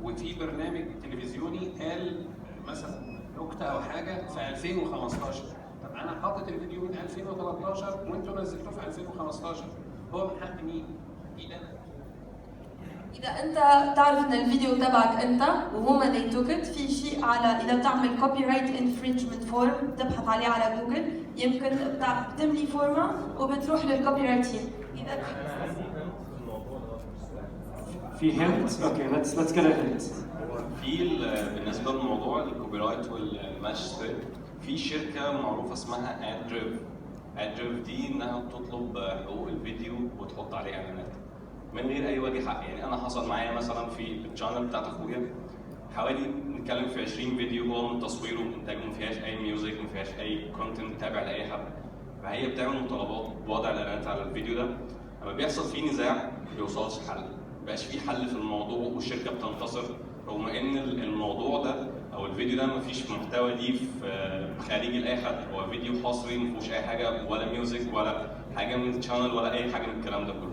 وفي برنامج تلفزيوني قال مثلا نكته او حاجه في 2015، طب انا حاطط الفيديو من 2013 وانتوا نزلتوه في 2015، هو من حق مين؟ ايد انا. اذا انت تعرف ان الفيديو تبعك انت وهم they took it، في شيء على اذا بتعمل كوبي رايت انفرينجمنت فورم بتبحث عليه على جوجل، يمكن بتملي فورمه وبتروح للكوبي رايت تيم. اذا في هنت؟ اوكي let's get a hint. في بالنسبه للموضوع الكوبي رايت والماتش في شركه معروفه اسمها ادريف دي انها بتطلب حقوق الفيديو وتحط عليه اعلانات من غير اي وجه حق. يعني انا حصل معايا مثلا في الشانل بتاعت اخويا حوالي نتكلم في 20 فيديو هو من تصويره وانتاجه ما فيهاش اي ميوزك ما فيهاش اي كونتنت تابع لاي حد، فهي بتعمل مطالبات بوضع الاعلانات على الفيديو ده. لما بيحصل فيه نزاع ما بيوصلش حل، مبقاش في حل في الموضوع والشركه بتنتصر، رغم ان الموضوع ده او الفيديو ده مفيش محتوى ليه في خارجي لاي حد، هو فيديو حصري مفيهوش اي حاجه ولا ميوزك ولا حاجه من الشانل ولا اي حاجه من الكلام ده كله.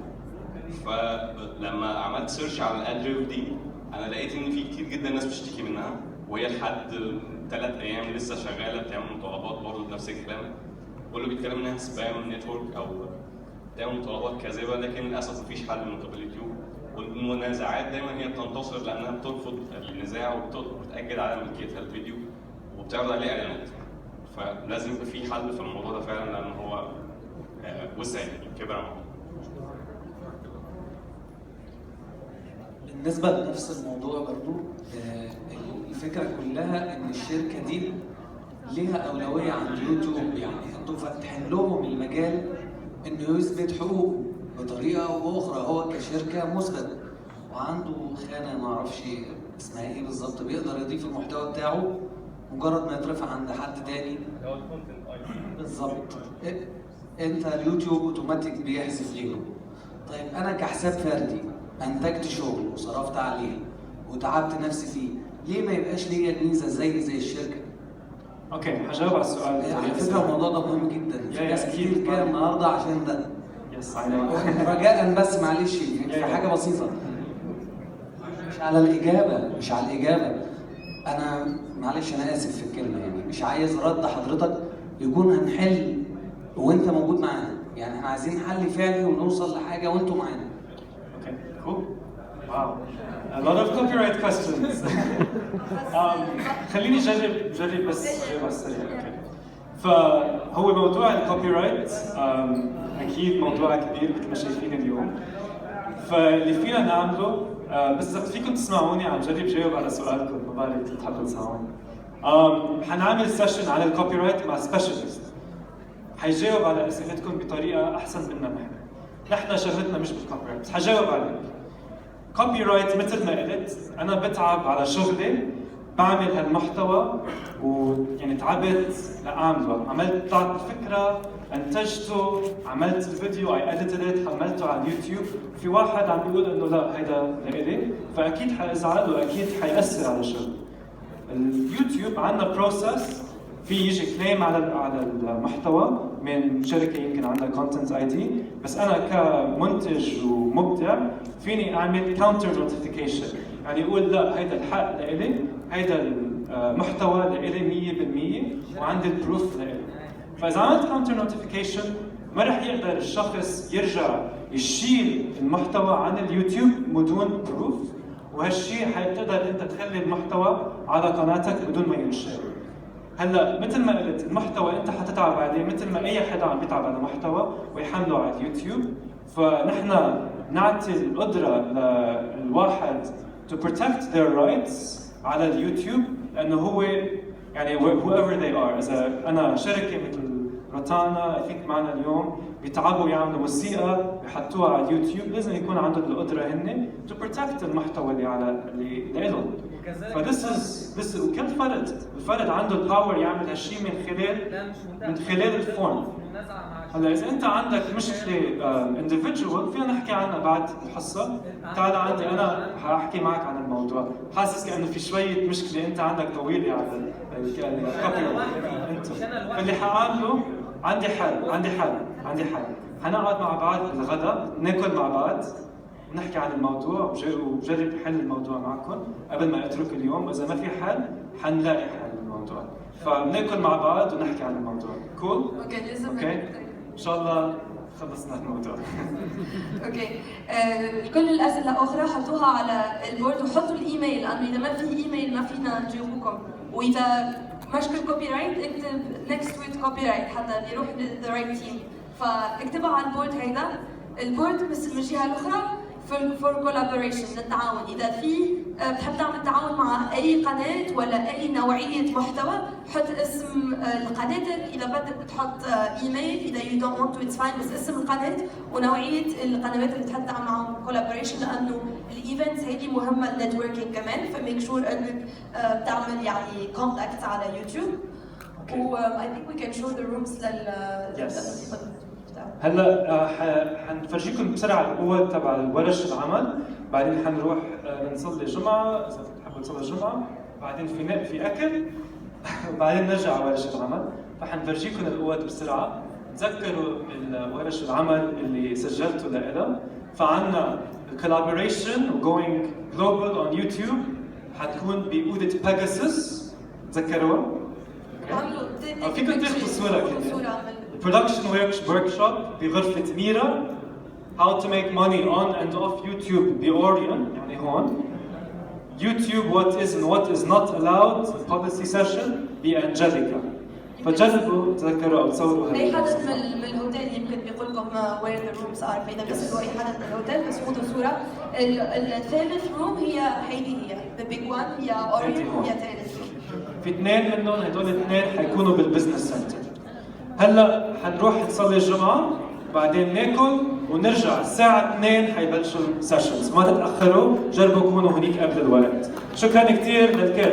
فلما عملت سيرش على الادريف دي انا لقيت ان في كتير جدا ناس بتشتكي منها، وهي لحد 3 ايام لسه شغاله بتعمل مطالبات برضه بنفس الكلام، كله بيتكلم انها سبام نتورك او بتعمل مطالبات كاذبه، لكن للاسف مفيش حل من قبل اليوتيوب. والمنازعات دايما هي بتنتصر لانها بترفض النزاع وبتاكد على ملكيتها الفيديو وبتعرض عليه اعلانات. فلازم يبقى في حل في الموضوع ده فعلا، لان هو وسع كبر. بالنسبه لنفس الموضوع برضو، الفكره كلها ان الشركه دي ليها اولويه عند يوتيوب، يعني انتوا فاتحين لهم المجال انه يثبت حقوقه بطريقه او باخرى، هو كشركه مثبت وعنده خانه ما اعرفش اسمها ايه بالظبط، بيقدر يضيف المحتوى بتاعه مجرد ما يترفع عند حد تاني. بالظبط. انت اليوتيوب اوتوماتيك بيحذف غيره. طيب انا كحساب فردي انتجت شغل وصرفت عليه وتعبت نفسي فيه، ليه ما يبقاش ليا ميزه زي الشركه؟ اوكي هجاوب على السؤال. على فكره الموضوع ده مهم جدا، في ناس كتير جايه النهارده عشان ده. يس رجاء بس معلش في حاجه بسيطه، مش على الاجابه. انا معلش انا اسف في الكلمه، يعني مش عايز رد حضرتك يكون هنحل وانت موجود معانا، يعني احنا عايزين حل فعلي ونوصل لحاجه وانتوا معانا. اوكي cool. Wow. A lot of copyright questions. خليني جرب بس سريع. اوكي. فهو موضوع الكوبي رايت اكيد موضوع كبير مثل ما شايفين اليوم. فاللي فينا نعمله بس اذا فيكم تسمعوني عم جرب جاوب على سؤالكم، ما بعرف كيف بتحبوا تسمعوني. حنعمل سيشن على الكوبي رايت مع سبيشالست حيجاوب على اسئلتكم بطريقه احسن منا نحن شغلتنا مش بالكوبي رايت، بس حجاوب عليك. كوبي رايت مثل ما قلت انا بتعب على شغلي، بعمل هالمحتوى ويعني تعبت لاعمله، عملت طلعت الفكره، انتجته، عملت الفيديو، اي اديتد حملته على اليوتيوب، في واحد عم بيقول انه لا هيدا لإلي، فاكيد حازعل واكيد حيأثر على شغلي. اليوتيوب عندنا بروسس في يجي كليم على المحتوى من شركه يمكن عندها كونتنت اي دي، بس انا كمنتج ومبدع فيني اعمل كاونتر نوتيفيكيشن، يعني يقول لا هيدا الحق لإلي، هيدا المحتوى لإلي 100% وعندي البروف لإلي. فاذا عملت كاونتر نوتيفيكيشن ما رح يقدر الشخص يرجع يشيل المحتوى عن اليوتيوب بدون بروف، وهالشيء حتقدر انت تخلي المحتوى على قناتك بدون ما ينشر. هلا مثل ما قلت المحتوى انت حتتعب عليه مثل ما اي حدا عم بيتعب على محتوى ويحمله على اليوتيوب، فنحن نعطي القدره للواحد to protect their rights على اليوتيوب، لانه هو يعني whoever they are، اذا انا شركه مثل روتانا اثينك معنا اليوم بيتعبوا يعملوا موسيقى بيحطوها على اليوتيوب، لازم يكون عندهم القدره هن to protect المحتوى اللي لهم. فذس وكل الفرد عنده الباور يعمل هالشيء من خلال الفون. هلا اذا انت عندك مشكله individual فينا نحكي عنها بعد الحصه، تعال عندي انا حاحكي معك عن الموضوع. حاسس كانه في شويه مشكله انت عندك طويله على الكوبي انت اللي حاعمله. عندي حل حنقعد مع بعض بالغداء ناكل مع بعض نحكي عن الموضوع وبجرب حل الموضوع معكم قبل ما اترك اليوم. اذا ما في حل حنلاقي حل للموضوع، فبناكل مع بعض ونحكي عن الموضوع. كول؟ اوكي ان شاء الله خلصنا الموضوع. اوكي كل الاسئله الاخرى حطوها على البورد وحطوا الايميل، لانه اذا ما في ايميل ما فينا نجاوبكم، واذا مشكل كوبي رايت اكتب نكست ويت كوبي رايت حتى يروح للذا رايت تيم، فاكتبها على البورد. هيدا البورد بس من الجهه الاخرى فور كولابوريشن للتعاون. اذا في بتحب تعمل تعاون مع اي قناه ولا اي نوعيه محتوى حط اسم قناتك، اذا بدك بتحط ايميل، اذا يو دونت ونت تو اتس فاين، بس اسم القناه ونوعيه القنوات اللي بتحب تعمل معهم كولابوريشن، لانه الايفنتس هيدي مهمه للنتوركينج كمان، فميك شور انك بتعمل يعني كونتاكت على يوتيوب. و I think we can show the rooms هلا حنفرجيكم بسرعه القوة تبع الورش العمل، بعدين حنروح نصلي جمعه اذا بتحبوا تصلوا الجمعه، بعدين في اكل وبعدين نرجع على ورش العمل. فحنفرجيكم القوة بسرعه. تذكروا ورش العمل اللي سجلتوا لها، فعنا collaboration و going global on YouTube حتكون بقوة بيجاسوس، تذكروها؟ فيكم تاخذوا صورة كمان. Production workshop بغرفة ميرا How to make money on and off YouTube بأوريون، يعني هون. YouTube what is and what is not allowed policy session بأنجليكا. فجربوا تذكروا أو تصوروا أي حدا من الهوتيل يمكن بيقول لكم where the rooms are، فإذا بتسألوا أي حدا من الهوتيل بس خذوا صورة. الثالث روم هي هيدي، هي the big one، هي أوريون، هي ثالث روم. في 2 منهم هدول 2 حيكونوا بالبزنس سنتر. هلا حنروح نصلي الجمعه بعدين ناكل ونرجع الساعه 2 حيبلشوا السيشنز. ما تتاخروا، جربوا كونوا هنيك قبل الوقت. شكرا كثير للكل.